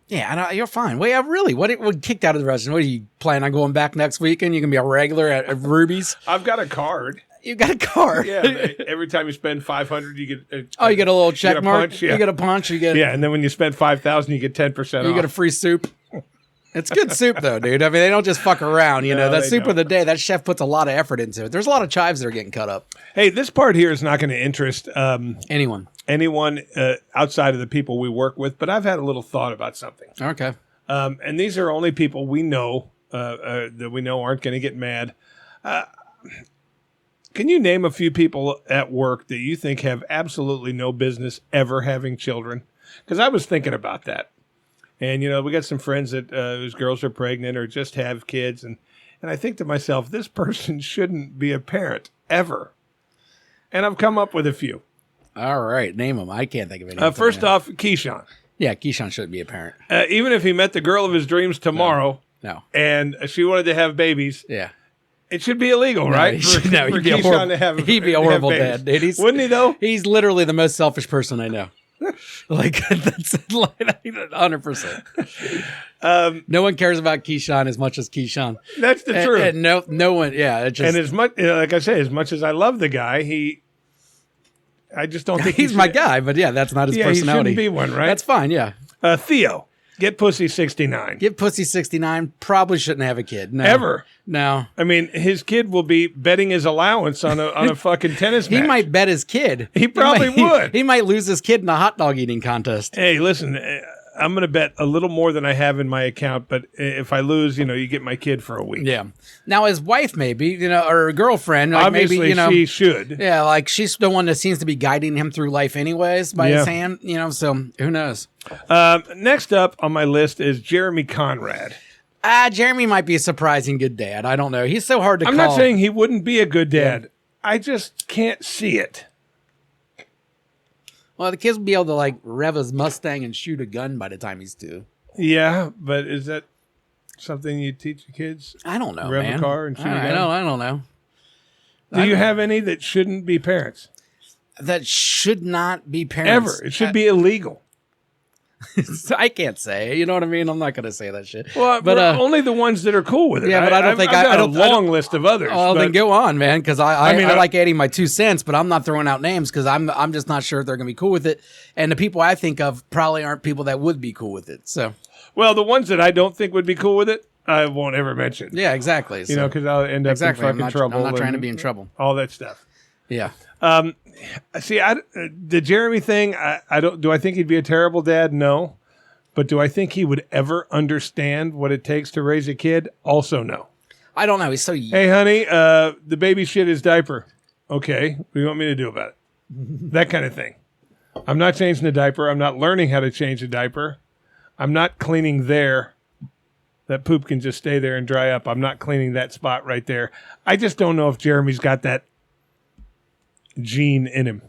Yeah, you're fine. Well, yeah, really. What kicked out of the restaurant? What are you planning on going back next weekend? You can be a regular at Ruby's. I've got a card. You got a card. Yeah. Every time you spend $500, you get. You get a little check mark. Punch, yeah. You get a punch. You get. Yeah, and then when you spend $5,000, you get 10% off. You get a free soup. It's good soup though, dude. I mean, they don't just fuck around. No, that they soup don't. of the day. That chef puts a lot of effort into it. There's a lot of chives that are getting cut up. Hey, this part here is not going to interest Anyone outside of the people we work with, but I've had a little thought about something. Okay. And these are only people we know that we know aren't going to get mad. Can you name a few people at work that you think have absolutely no business ever having children? Because I was thinking about that. And, we got some friends that whose girls are pregnant or just have kids. And I think to myself, this person shouldn't be a parent ever. And I've come up with a few. All right. Name them. I can't think of any. First off, Keyshawn. Yeah, Keyshawn shouldn't be a parent. Even if he met the girl of his dreams tomorrow No. and she wanted to have babies, Yeah. it should be illegal, right? He'd be a Keyshawn horrible, to have he'd be a have horrible babies. dad, dude. Wouldn't he, though? He's literally the most selfish person I know. Like, that's 100%. No one cares about Keyshawn as much as Keyshawn. That's the truth. And no one, yeah. It just, And as much, like I say, as much as I love the guy, I just don't think he's my guy, but yeah, that's not his personality. He shouldn't be one, right? That's fine, yeah. Theo, get pussy 69. Get pussy 69, probably shouldn't have a kid. No. Ever. No. I mean, his kid will be betting his allowance on a fucking tennis match. He might bet his kid. He probably would. He might lose his kid in a hot dog eating contest. Hey, listen, I'm going to bet a little more than I have in my account, but if I lose, you get my kid for a week. Yeah. Now his wife, maybe, or girlfriend, like Obviously, maybe, she should. Yeah, like she's the one that seems to be guiding him through life, anyways, by his hand. So who knows? Next up on my list is Jeremy Conrad. Jeremy might be a surprising good dad. I don't know. He's so hard to I'm call. not saying he wouldn't be a good dad. Yeah. I just can't see it. Well, the kids will be able to like rev his Mustang and shoot a gun by the time he's 2. Yeah, but is that something you teach your kids? I don't know, rev man. a car and shoot a gun? I don't know. Do you have any that shouldn't be parents? That should not be parents. Ever. It should be illegal. I can't say. You know what I mean? I'm not going to say that shit. Well, but only the ones that are cool with it. Yeah, but I don't think I've got I a long list of others. Oh, then go on, man. Because I like adding my 2 cents, but I'm not throwing out names because I'm just not sure if they're going to be cool with it. And the people I think of probably aren't people that would be cool with it. So, well, the ones that I don't think would be cool with it, I won't ever mention. Yeah, exactly. So, because I'll end up in fucking trouble. I'm not trying to be in trouble. All that stuff. Yeah. See, the Jeremy thing, I don't. Do I think he'd be a terrible dad? No. But do I think he would ever understand what it takes to raise a kid? Also, no. I don't know. He's so young. Hey, honey, the baby shit his diaper. Okay, what do you want me to do about it? That kind of thing. I'm not changing the diaper. I'm not learning how to change the diaper. I'm not cleaning there. That poop can just stay there and dry up. I'm not cleaning that spot right there. I just don't know if Jeremy's got that gene in him.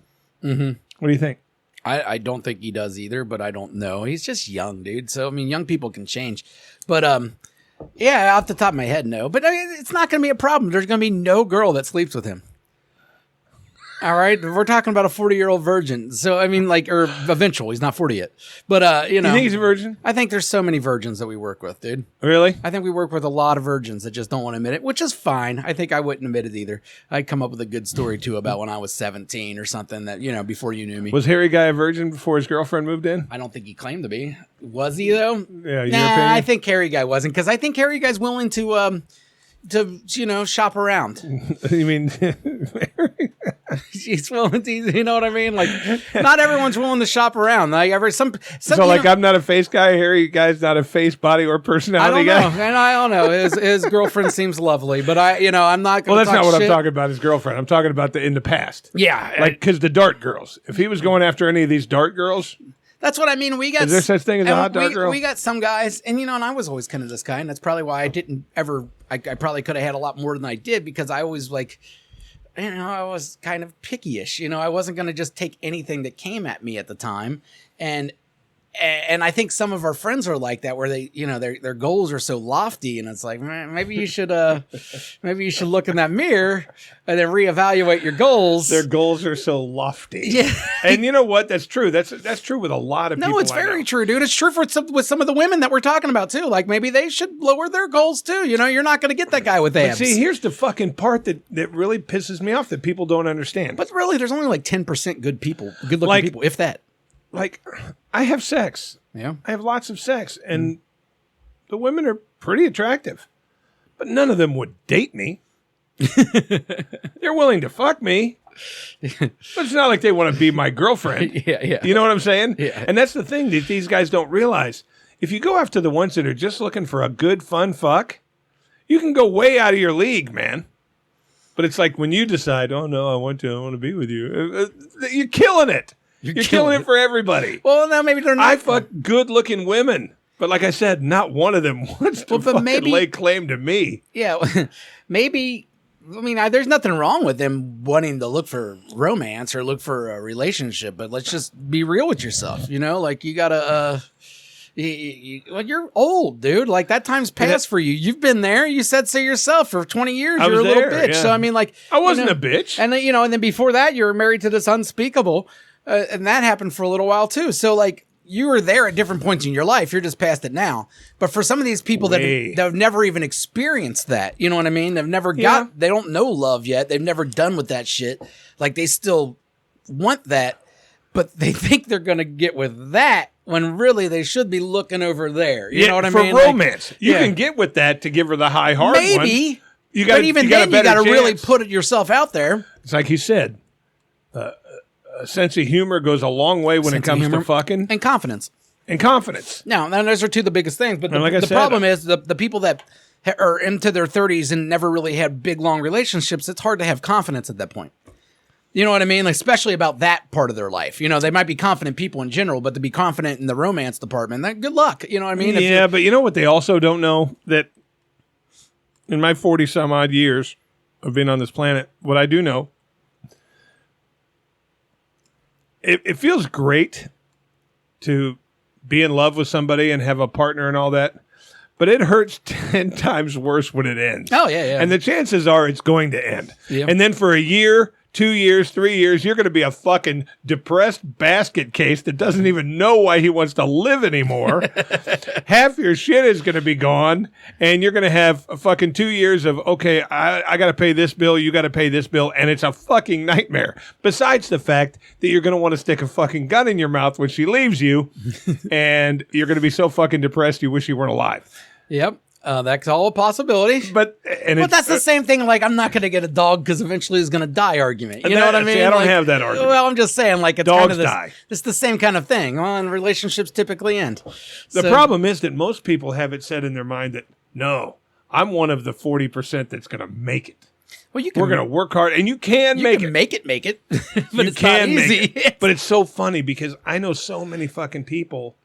Mm-hmm. What do you think? I don't think he does either, but I don't know. He's just young, dude. So, I mean, young people can change. But, yeah, off the top of my head, no. But it's not going to be a problem. There's going to be no girl that sleeps with him. All right, we're talking about a 40-year-old virgin. So I mean, like, or eventual. He's not 40 yet, but you know, You think he's a virgin? I think there's so many virgins that we work with, dude. Really? I think we work with a lot of virgins that just don't want to admit it, which is fine. I think I wouldn't admit it either. I'd come up with a good story too about when I was 17 or something that, you know, before you knew me. Was Harry Guy a virgin before his girlfriend moved in? I don't think he claimed to be. Was he though? Yeah, your nah, opinion? I think Harry Guy wasn't, because I think Harry Guy's willing to you know, shop around. You mean He's willing to, you know what I mean? Like, not everyone's willing to shop around. Like, some so? Like, know, I'm not a face guy. Harry Guy's not a face, body, or I personality don't know, guy. and I don't know. His girlfriend seems lovely, but I'm not. Well, Gonna that's not talk what shit. I'm talking about. His girlfriend. I'm talking about in the past. Yeah, Like, because the dart girls. If he was going after any of these dart girls, that's what I mean. We got. is there such thing as a hot dart girl? We got some guys, and you know, and I was always kind of this guy, and that's probably why I didn't ever. I probably could have had a lot more than I did, because I always like, you know, I was kind of picky-ish. You know, I wasn't going to just take anything that came at me at the time, and I think some of our friends are like that, where they, you know, their goals are so lofty, and it's like, man, maybe you should look in that mirror and then reevaluate your goals. Their goals are so lofty. Yeah. And you know what? That's true. That's true with a lot of people. No, it's I very know. true, dude. It's true with some of the women that we're talking about too. Like, maybe they should lower their goals too. You know, you're not going to get that guy with But abs. see, here's the fucking part that really pisses me off that people don't understand. But really, there's only like 10% good-looking Like- people, if that. Like, I have sex. Yeah. I have lots of sex, and the women are pretty attractive, but none of them would date me. They're willing to fuck me, but it's not like they want to be my girlfriend. Yeah. You know what I'm saying? Yeah. And that's the thing that these guys don't realize. If you go after the ones that are just looking for a good, fun fuck, you can go way out of your league, man. But it's like when you decide, oh, no, I want to be with you. You're killing it. You're killing it for everybody. Well, no, maybe they're not. I fuck good-looking women. But like I said, not one of them wants to fucking lay claim to me. Yeah, maybe. I mean, there's nothing wrong with them wanting to look for romance or look for a relationship, but let's just be real with yourself. You know, like, you gotta. Well, you're old, dude. Like, that time's passed for you. You've been there. You said so yourself. For 20 years, I you're a was little there, bitch. yeah. So I mean, like, I wasn't you know, a bitch. and then, you know, and then before that, you were married to this unspeakable, and that happened for a little while too. So like, you were there at different points in your life. You're just past it now. But for some of these people that have never even experienced that, you know what I mean? They've never they don't know love yet. They've never done with that shit. Like, they still want that, but they think they're going to get with that when really they should be looking over there. You know what I mean? For romance. You can get with that to give her the high hard one. Maybe. You got, but even you got then, a better you got to really chance. put it yourself out there. It's like he said, a sense of humor goes a long way when it Sense of comes to humor fucking. And confidence. And confidence. No, and those are two of the biggest things. But And like I the said, problem is the people that are into their 30s and never really had big, long relationships, it's hard to have confidence at that point. You know what I mean? Like, especially about that part of their life. You know, they might be confident people in general, but to be confident in the romance department, then good luck. You know what I mean? Yeah, but you know what they also don't know? That in my 40-some-odd years of being on this planet, what I do know, it feels great to be in love with somebody and have a partner and all that, but it hurts 10 times worse when it ends. Oh, yeah. And the chances are it's going to end. Yep. And then for a year, 2 years, 3 years, you're going to be a fucking depressed basket case that doesn't even know why he wants to live anymore. Half your shit is going to be gone, and you're going to have a fucking 2 years of, okay, I got to pay this bill, you got to pay this bill, and it's a fucking nightmare. Besides the fact that you're going to want to stick a fucking gun in your mouth when she leaves you, and you're going to be so fucking depressed you wish you weren't alive. Yep. That's all a possibility. But that's the same thing. Like, I'm not going to get a dog because eventually he's going to die argument. You know what I mean? See, I don't like, have that argument. Well, I'm just saying, like, it's Dogs kind of this, die. It's the same kind of thing. Well, and relationships typically end. The problem is that most people have it set in their mind that, no, I'm one of the 40% that's going to make it. Well, We're going to work hard, and you can make it. Make it. But You it's not can make easy. it. But it's so funny because I know so many fucking people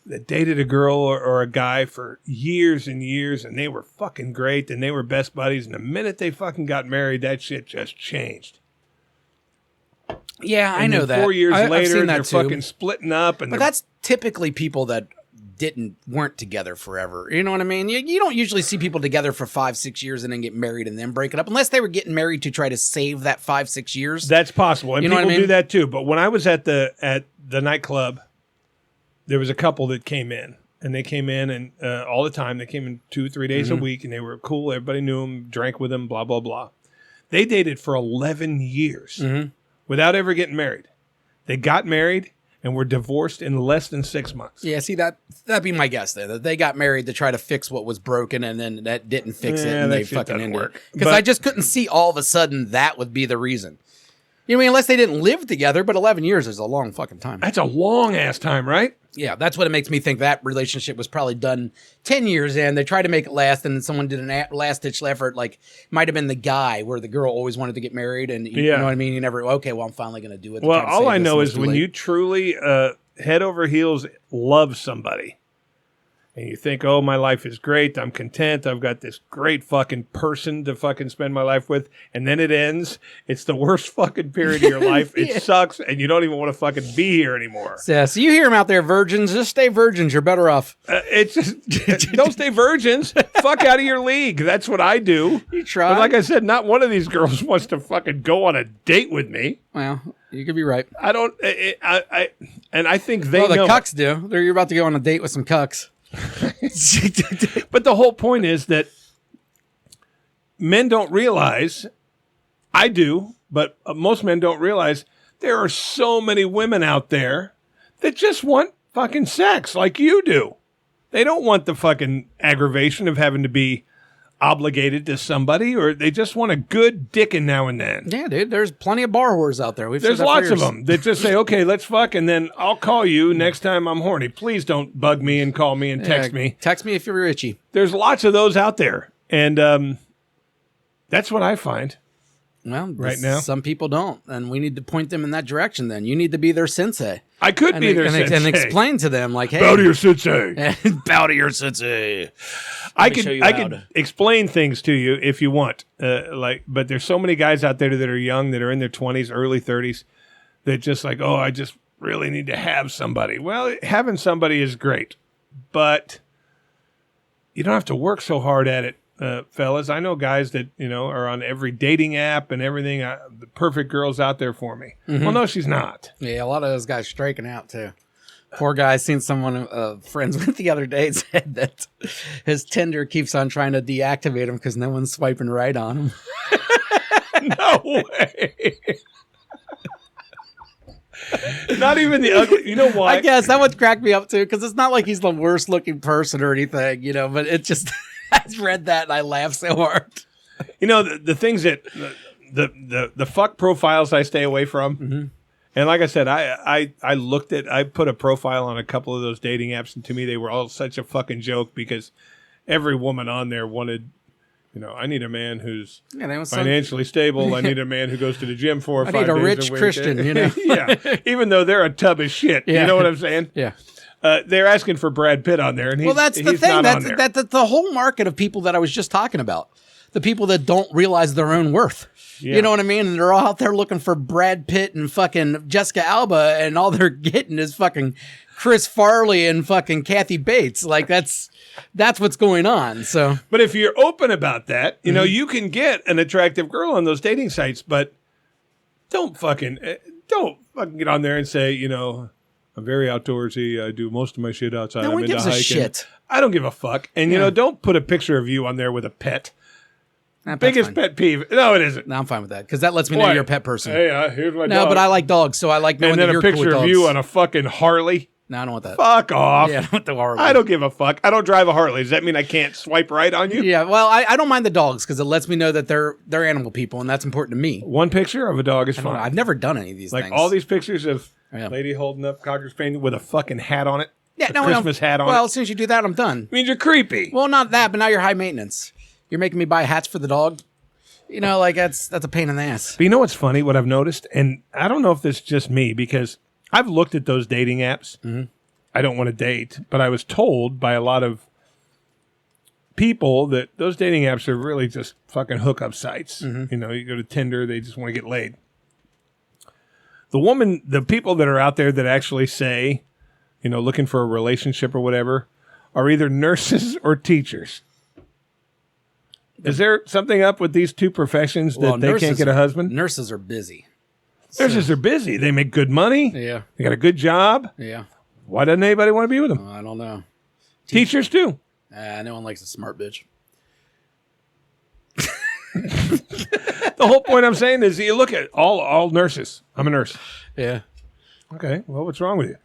that dated a girl or a guy for years and years, and they were fucking great, and they were best buddies, and the minute they fucking got married, that shit just changed. Yeah, I know then that. 4 years I've later, seen that they're too. fucking splitting up. And But that's typically people that weren't together forever. You know what I mean? You don't usually see people together for 5-6 years and then get married and then break it up, unless they were getting married to try to save that 5-6 years. That's possible, and You know people what I mean? do that too. But when I was at the nightclub, there was a couple that came in, and they came in and all the time. They came in 2-3 days a week, and they were cool. Everybody knew them, drank with them, blah blah blah. They dated for 11 years without ever getting married. They got married and were divorced in less than 6 months. Yeah, see, that'd be my guess there. That they got married to try to fix what was broken, and then that didn't fix it, and that they shit fucking doesn't ended work. it. Because But- I just couldn't see all of a sudden that would be the reason. You know what I mean? Unless they didn't live together, but 11 years is a long fucking time. That's a long ass time, right? Yeah, that's what it makes me think that relationship was probably done 10 years in. They tried to make it last, and then someone did an last-ditch effort. Like, might have been the guy where the girl always wanted to get married, and you know what I mean? You never, okay, well, I'm finally going to do it. Well, all I know is when you truly head over heels love somebody, and you think, oh, my life is great, I'm content, I've got this great fucking person to fucking spend my life with, and then it ends, it's the worst fucking period of your life. It sucks, and you don't even want to fucking be here anymore. Yeah, so you hear them out there, virgins, just stay virgins, you're better off. It's just, don't stay virgins. Fuck out of your league. That's what I do. You try. But like I said, not one of these girls wants to fucking go on a date with me. Well, you could be right. I don't, and I think they Well, the know. cucks do. You're about to go on a date with some cucks. But the whole point is that men don't realize, I do, but most men don't realize there are so many women out there that just want fucking sex like you do. They don't want the fucking aggravation of having to be obligated to somebody, or they just want a good dicking now and then. Yeah, dude, there's plenty of bar whores out there. There's lots of them that just say, okay, let's fuck, and then I'll call you next time I'm horny. Please don't bug me and call me and text me. Text me if you're itchy. There's lots of those out there, and that's what I find. Well, Right now? some people don't, and we need to point them in that direction then. You need to be their sensei. I could be their sensei. And explain to them, like, hey. Bow to your sensei. Bow to your sensei. I me show you I how could to- explain things to you if you want. But there's so many guys out there that are young, that are in their 20s, early 30s, that just like, oh, I just really need to have somebody. Well, having somebody is great, but you don't have to work so hard at it, fellas. I know guys that, are on every dating app and everything. The perfect girl's out there for me. Well, no, she's not. Yeah, a lot of those guys striking out, too. Poor guy, seen someone friends with the other day said that his Tinder keeps on trying to deactivate him because no one's swiping right on him. No way. Not even the ugly. You know why? I guess that would crack me up too, because it's not like he's the worst looking person or anything, but it just, I read that and I laughed so hard. The things that the fuck profiles I stay away from. And like I said, I put a profile on a couple of those dating apps, and to me they were all such a fucking joke, because every woman on there wanted, I need a man who's financially stable. I need a man who goes to the gym 4 or 5 days a week. I need a rich Christian, Yeah, even though they're a tub of shit. Yeah. You know what I'm saying? Yeah. They're asking for Brad Pitt on there, and he's, That's the he's thing. not on there. That's the whole market of people that I was just talking about. The people that don't realize their own worth. Yeah. You know what I mean? And they're all out there looking for Brad Pitt and fucking Jessica Alba, and all they're getting is fucking Chris Farley and fucking Kathy Bates. Like, that's what's going on. So, But if you're open about that, you can get an attractive girl on those dating sites, but don't fucking get on there and say, I'm very outdoorsy. I do most of my shit outside. No I'm one into gives a hiking. shit. I don't give a fuck. And, don't put a picture of you on there with a pet. that's Biggest fine. pet peeve. No, it isn't. No, I'm fine with that, because that lets me know What? you're a pet person. Hey, here's my No, dog. but I like dogs, so I like knowing And then that a you're cool with picture dogs. of you on a fucking Harley. No, I don't want that. Fuck off. Yeah, I don't want the Harley. I don't give a fuck. I don't drive a Harley. Does that mean I can't swipe right on you? Yeah, well, I don't mind the dogs, because it lets me know that they're animal people, and that's important to me. One picture of a dog is I don't know, fine. I've never done any of these Like things. all these pictures of Yeah. lady holding up Cocker's painting with a fucking hat on it. Yeah, a no, Christmas hat on Well, it. as soon as you do that, I'm done. Means you're creepy. Well, not that, but now you're high maintenance. You're making me buy hats for the dog. That's a pain in the ass. But you know what's funny? What I've noticed, and I don't know if this is just me, because I've looked at those dating apps. Mm-hmm. I don't want to date, but I was told by a lot of people that those dating apps are really just fucking hookup sites. Mm-hmm. You go to Tinder, they just want to get laid. The people that are out there that actually say, looking for a relationship or whatever, are either nurses or teachers. Is there something up with these two professions that they can't get a husband? Nurses are busy. Nurses are busy. They make good money. Yeah. They got a good job. Yeah. Why doesn't anybody want to be with them? I don't know. Teachers too. No one likes a smart bitch. The whole point I'm saying is you look at all nurses. I'm a nurse. Yeah. Okay. Well, what's wrong with you?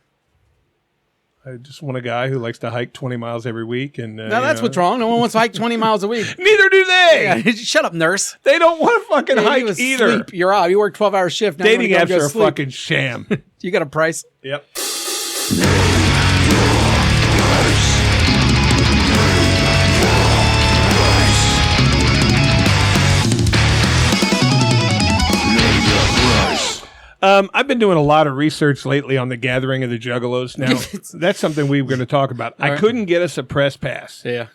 I just want a guy who likes to hike 20 miles every week. And No, that's what's wrong. No one wants to hike 20 miles a week. Neither do they. Yeah, shut up, nurse. They don't want to fucking hike You either. sleep. You're out. You work 12-hour shift. Now Dating you apps go are a sleep. fucking sham. You got a price? Yep. I've been doing a lot of research lately on the gathering of the Juggalos. Now, that's something we were going to talk about. I couldn't get us a press pass. Yeah.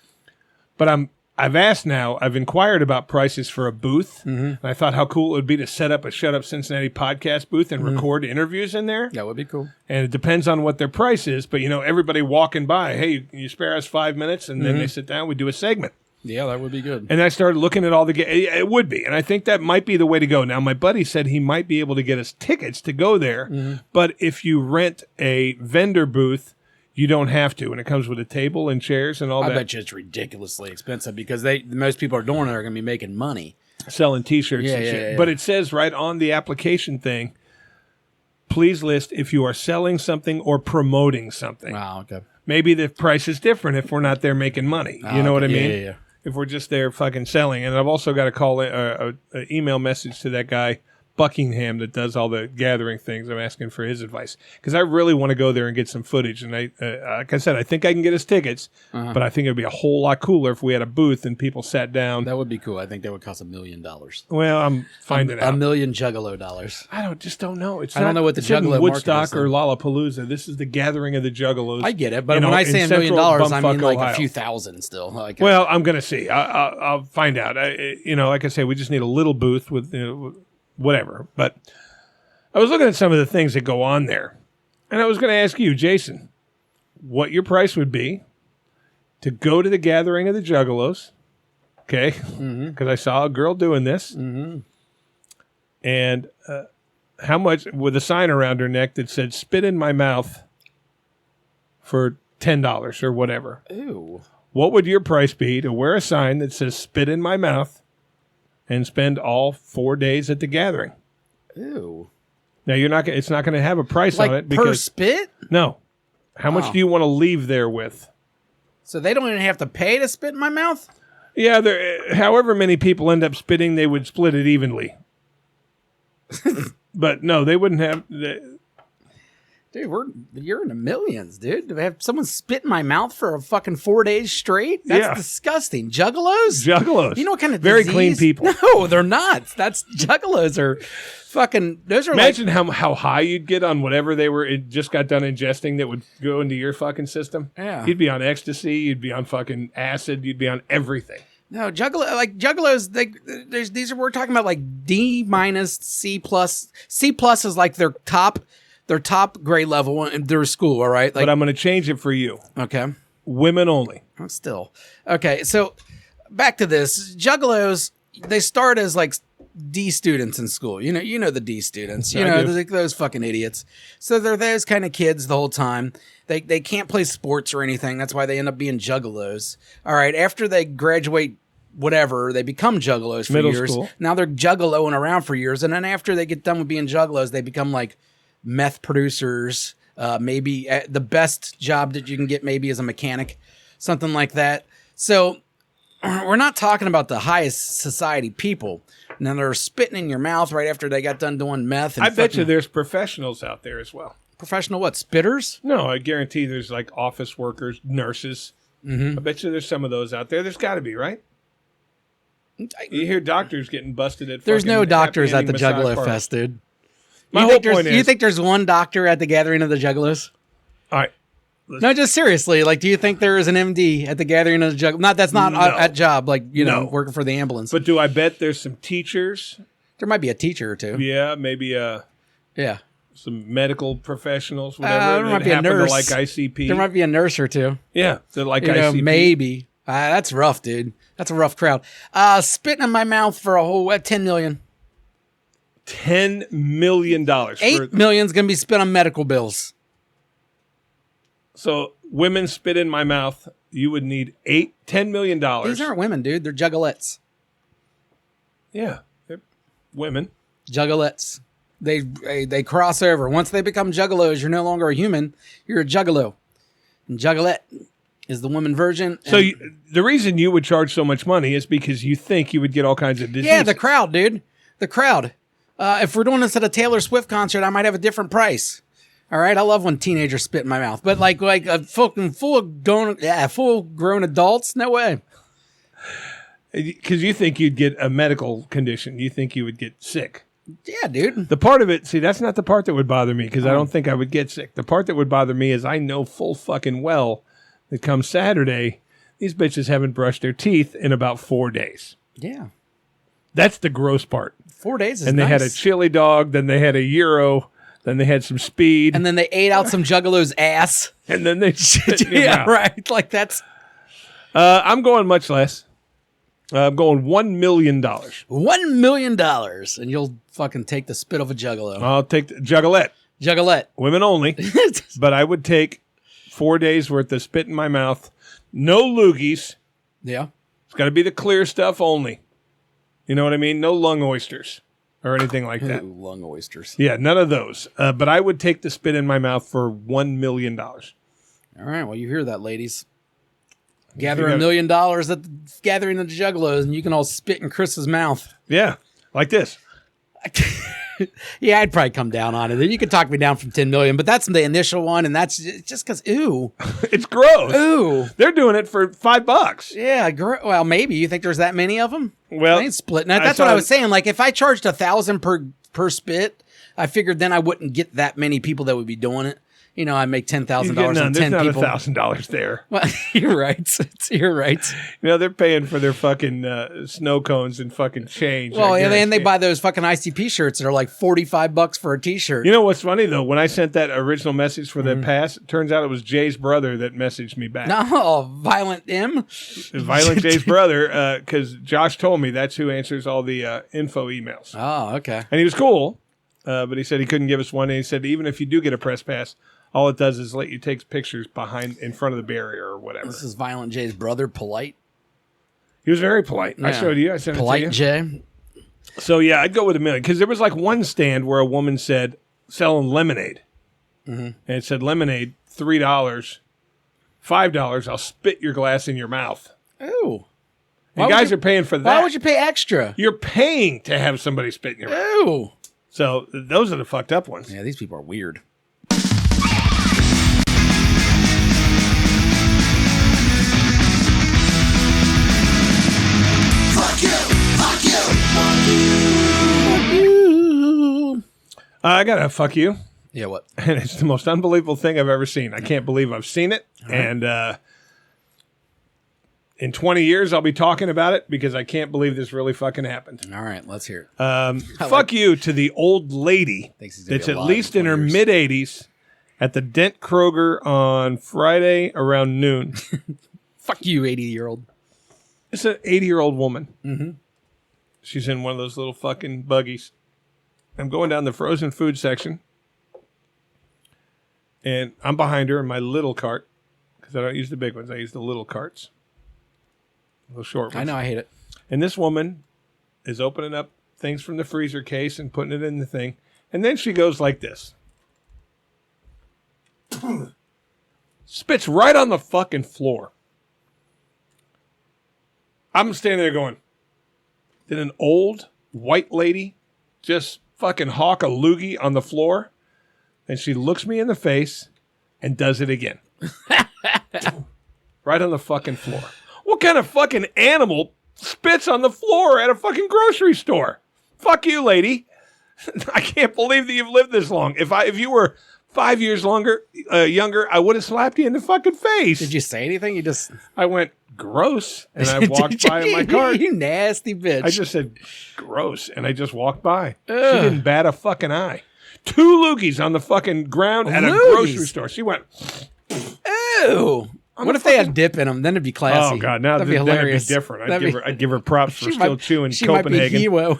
But I've asked now. I've inquired about prices for a booth. And I thought how cool it would be to set up a Shut Up Cincinnati podcast booth and record interviews in there. That would be cool. And it depends on what their price is. But, everybody walking by, hey, you spare us 5 minutes? And then they sit down, we do a segment. Yeah, that would be good. And I started looking at all the it would be. And I think that might be the way to go. Now, my buddy said he might be able to get us tickets to go there. But if you rent a vendor booth, you don't have to. And it comes with a table and chairs and all I that. bet you it's ridiculously expensive because most people are doing it are going to be making money. Selling T-shirts Yeah, and yeah, shit. yeah. But it says right on the application thing, please list if you are selling something or promoting something. Wow, okay. Maybe the price is different if we're not there making money. You know what I mean? Yeah. If we're just there fucking selling. And I've also got to call an email message to that guy, Buckingham, that does all the gathering things. I'm asking for his advice. Because I really want to go there and get some footage. And like I said, I think I can get us tickets. But I think it would be a whole lot cooler if we had a booth and people sat down. That would be cool. I think that would cost $1 million. Well, I'm finding out. $1 million Juggalo dollars. I just don't know. I don't know what the it's not Juggalo Woodstock market is, or Lollapalooza. This is the gathering of the Juggalos. I get it, but when I say $1 million, I mean like Ohio. a few thousand still. Well, I'm going to see. I'll find out. Like I say, we just need a little booth with whatever. But I was looking at some of the things that go on there, and I was going to ask you, Jason, what your price would be to go to the gathering of the Juggalos. Okay, because I saw a girl doing this, and how much with a sign around her neck that said "spit in my mouth" for $10 or whatever. Ew. What would your price be to wear a sign that says "spit in my mouth" and spend all 4 days at the gathering? Ew. Now you're not. It's not going to have a price Like on it per because spit? no. How much do you want to leave there with? So they don't even have to pay to spit in my mouth? Yeah, however many people end up spitting, they would split it evenly. But no, they wouldn't have. Dude, you're in the millions, dude. To have someone spit in my mouth for a fucking 4 days straight? That's disgusting. Juggalos? Juggalos. You know what kind of very disease? clean people. No, they're not. That's juggalos are fucking. Those are Imagine how high you'd get on whatever it just got done ingesting that would go into your fucking system. Yeah. You'd be on ecstasy. You'd be on fucking acid. You'd be on everything. No, juggalos. These are we're talking about like D minus, C plus. C plus is like their top grade level in their school. All right, like, But I'm going to change it for you. okay. Women only. Still. Okay, so back to this. Juggalos, they start as like D students in school. You know the D students. You know, those fucking idiots. So they're those kind of kids the whole time. They can't play sports or anything. That's why they end up being juggalos. All right, after they graduate whatever, they become juggalos for Middle years. school. Now they're juggaloing around for years. And then after they get done with being juggalos, they become like meth producers. Maybe the best job that you can get maybe is a mechanic, something like that. So we're not talking about the highest society people. Now they're spitting in your mouth right after they got done doing meth. And I bet you there's professionals out there as well. professional what? Spitters? No, I guarantee there's like office workers, nurses. I bet you there's some of those out there. There's got to be, right? You hear doctors getting busted at. There's no doctors at the Juggalo Juggalo Fest, dude. My whole point is, you think there's one doctor at the gathering of the Juggalos? all right, No, just seriously. Like, do you think there is an MD at the gathering of the Juggalo? Not that's not at job, like, you know, working for the ambulance. but do I bet there's some teachers? There might be a teacher or two. Yeah, maybe Yeah. some medical professionals, whatever, there might that be a happen to nurse. like ICP. There might be a nurse or two. Yeah, that like You know, ICP. maybe. That's rough, dude. That's a rough crowd. Spitting in my mouth for a whole $10 million. $10 million. $8 million's gonna be spent on medical bills. So women spit in my mouth. You would need $10 million. These aren't women, dude. They're juggalettes. Yeah, they're women. Juggalettes. They cross over. Once they become juggalos, you're no longer a human. You're a juggalo. And juggalette is the woman version. So the reason you would charge so much money is because you think you would get all kinds of diseases. yeah, the crowd, dude. The crowd. If we're doing this at a Taylor Swift concert, I might have a different price. All right, I love when teenagers spit in my mouth, but like a full grown adults, no way. Because you think you'd get a medical condition. You think you would get sick. Yeah, dude. The part of it, see, that's not the part that would bother me because I don't think I would get sick. The part that would bother me is I know full fucking well that come Saturday, these bitches haven't brushed their teeth in about 4 days. Yeah, That's the gross part. 4 days is And they had a nice. chili dog, then they had a gyro, then they had some speed, And then they ate out some juggalo's ass. and then they spit in your Yeah, mouth. right. Like that's I'm going much less. I'm going $1 million. $1 million, and you'll fucking take the spit of a juggalo. I'll take the juggalette. Juggalette. Women only. But I would take 4 days worth of spit in my mouth. No loogies. Yeah. It's got to be the clear stuff only. You know what I mean? No lung oysters or anything like that. Ooh, lung oysters. Yeah, none of those. But I would take the spit in my mouth for $1 million. All right. Well, you hear that, ladies. Gather You $1 got- million at the gathering of the juggalos, and you can all spit in Chris's mouth. Yeah, like this. Yeah, I'd probably come down on it. You could talk me down from 10 million, but that's the initial one, and that's just because, ooh. It's gross. Ooh. They're doing it for $5. Yeah, well, maybe. You think there's that many of them? Well, I ain't splitting it. I That's what saw- I was saying. Like, if I charged $1,000 per spit, I figured then I wouldn't get that many people that would be doing it. You know, I make $10,000 There's on not 10 people. $1,000 there. Well, you're right. You're right. You know, they're paying for their fucking snow cones and fucking change. Well, I and they guarantee. buy those fucking ICP shirts that are like $45 for a t-shirt. You know what's funny, though? When I sent that original message for the pass, it turns out it was Jay's brother that messaged me back. No, Violent M. It was Violent Jay's brother, because Josh told me that's who answers all the info emails. Oh, okay. And he was cool, but he said he couldn't give us one. And he said, even if you do get a press pass, all it does is let you take pictures in front of the barrier or whatever. This is Violent J's brother, Polite. He was very polite. I Yeah. showed you. I sent Polite it to you. J. So, yeah, I'd go with $1 million. Because there was like one stand where a woman said, selling lemonade. And it said, lemonade, $3, $5, I'll spit your glass in your mouth. Ooh. And guys are paying for that. Why would you pay extra? You're paying to have somebody spit in your mouth. Ooh. So those are the fucked up ones. Yeah, these people are weird. I got to fuck you. Yeah, what? And it's the most unbelievable thing I've ever seen. I can't believe I've seen it. And in 20 years, I'll be talking about it because I can't believe this really fucking happened. All right, let's hear it. Fuck you to the old lady Thinks he's gonna that's be at alive least in her 20 years. mid-80s at the Dent Kroger on Friday around noon. Fuck you, 80-year-old. It's an 80-year-old woman. Mm-hmm. She's in one of those little fucking buggies. I'm going down the frozen food section. And I'm behind her in my little cart. Because I don't use the big ones. I use the little carts. Little short ones. I know, I hate it. And this woman is opening up things from the freezer case and putting it in the thing. And then she goes like this. Spits right on the fucking floor. I'm standing there going, did an old white lady just fucking hawk a loogie on the floor? And she looks me in the face and does it again. Right on the fucking floor. What kind of fucking animal spits on the floor at a fucking grocery store? Fuck you, lady. I can't believe that you've lived this long. If you were 5 years younger, I would have slapped you in the fucking face. Did you say anything? You just... I went, gross, and I walked by in my car. You nasty bitch. I just said, gross, and I just walked by. Ugh. She didn't bat a fucking eye. 2 loogies on the fucking ground at a Loogies? grocery store. She went, Ew. What if they had dip in them? Then it'd be classy. oh God, now that'd be then it'd be hilarious. different. That'd I'd give her props for She still might- chewing she Copenhagen. might be Hero.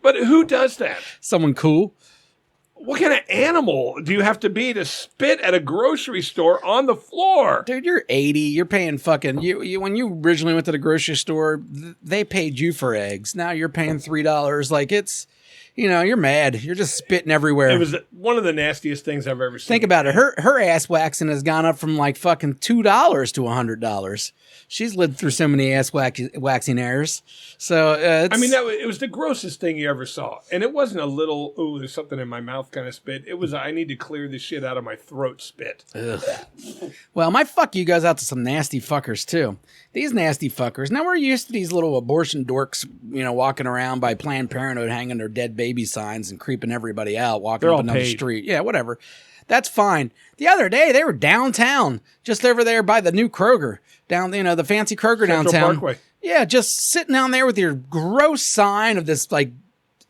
But who does that? Someone cool. What kind of animal do you have to be to spit at a grocery store on the floor? Dude, you're 80. You're paying fucking you when you originally went to the grocery store, they paid you for eggs. Now you're paying $3. Like it's you're mad. You're just spitting everywhere. It was one of the nastiest things I've ever seen. Think about it. Her ass waxing has gone up from like fucking $2 to $100. She's lived through so many ass waxing errors. So I mean, it was the grossest thing you ever saw, and it wasn't a little "ooh, there's something in my mouth" kind of spit. It was I need to clear this shit out of my throat spit. Ugh. Well, my fuck you goes out to some nasty fuckers too. These nasty fuckers. Now we're used to these little abortion dorks, walking around by Planned Parenthood, hanging their dead baby signs and creeping everybody out, walking They're up all and down the paid. street. Yeah, whatever. That's fine. The other day they were downtown, just over there by the new Kroger, down the fancy Kroger Central downtown. Parkway. Yeah, just sitting down there with your gross sign of this like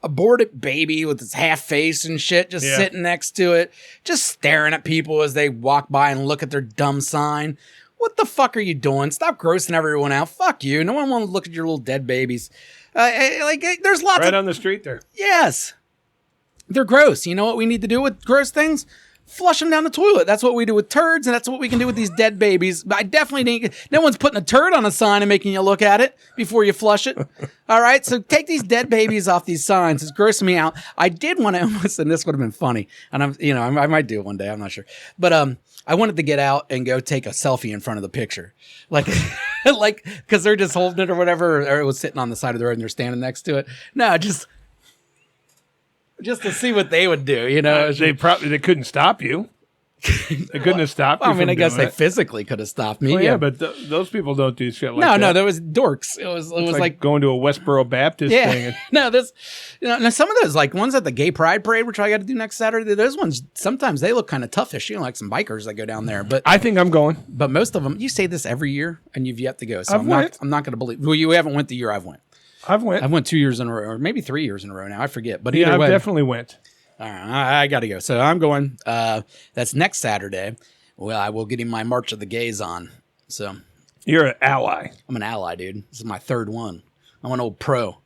aborted baby with its half face and shit, just Yeah. sitting next to it, just staring at people as they walk by and look at their dumb sign. What the fuck are you doing? Stop grossing everyone out. Fuck you. No one wants to look at your little dead babies. There's lots Right of... on the street there. Yes. They're gross. You know what we need to do with gross things? Flush them down the toilet. That's what we do with turds, and that's what we can do with these dead babies. But I definitely think no one's putting a turd on a sign and making you look at it before you flush it. All right, so take these dead babies off these signs. It's grossing me out. I did want to almost, and this would have been funny, and I might do it one day. I'm not sure, but I wanted to get out and go take a selfie in front of the picture, like because they're just holding it or whatever, or it was sitting on the side of the road and they're standing next to it. No, just to see what they would do, They couldn't stop you. They couldn't have stopped you. Well, I mean, from I guess doing they it. physically could have stopped me. Well, yeah, but those people don't do shit like that. No, there was dorks. It was It's like going to a Westboro Baptist yeah. thing. And, No, now some of those like ones at the Gay Pride Parade, which I got to do next Saturday. Those ones sometimes they look kind of toughish. Like some bikers that go down there, but I think I'm going. most of them. You say this every year, and you've yet to go. So I've I'm went. not going to believe. Well, you haven't went the year I've went. I've went. 2 years in a row, or maybe 3 years in a row now. I forget. But Yeah, either I way, definitely went. all right, I got to go. So I'm going. That's next Saturday. Well, I will get him my March of the Gays on. So You're an ally. I'm an ally, dude. This is my third one. I'm an old pro.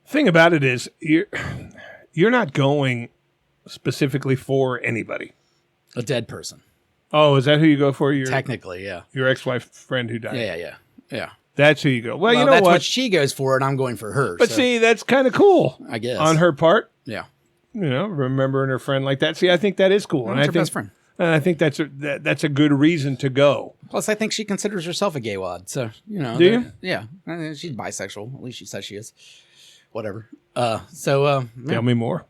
Thing about it is, you're not going specifically for anybody. A dead person. Oh, is that who you go for? Technically, yeah. Your ex-wife friend who died. Yeah. That's who you go. Well, you know that's what? what? She goes for, and I'm going for her. But so, see, that's kind of cool. I guess. On her part, Yeah. remembering her friend like that. See, I think that is cool, and That's I her think best friend. and I think that's a good reason to go. Plus, I think she considers herself a gay wad. So, Do you? Yeah. She's bisexual. At least she says she is. Whatever. Tell me more.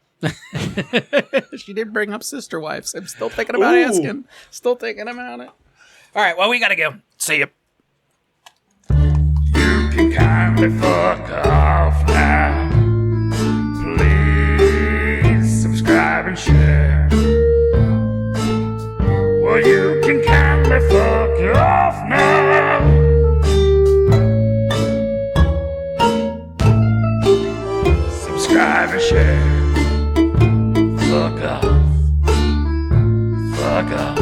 She did bring up sister wives. I'm still thinking about Ooh. asking. Still thinking about it. All right. Well, we got to go. See you. You can kindly fuck off now. Please subscribe and share. Well, you can kindly fuck off now. Subscribe and share. Fuck off. Fuck off.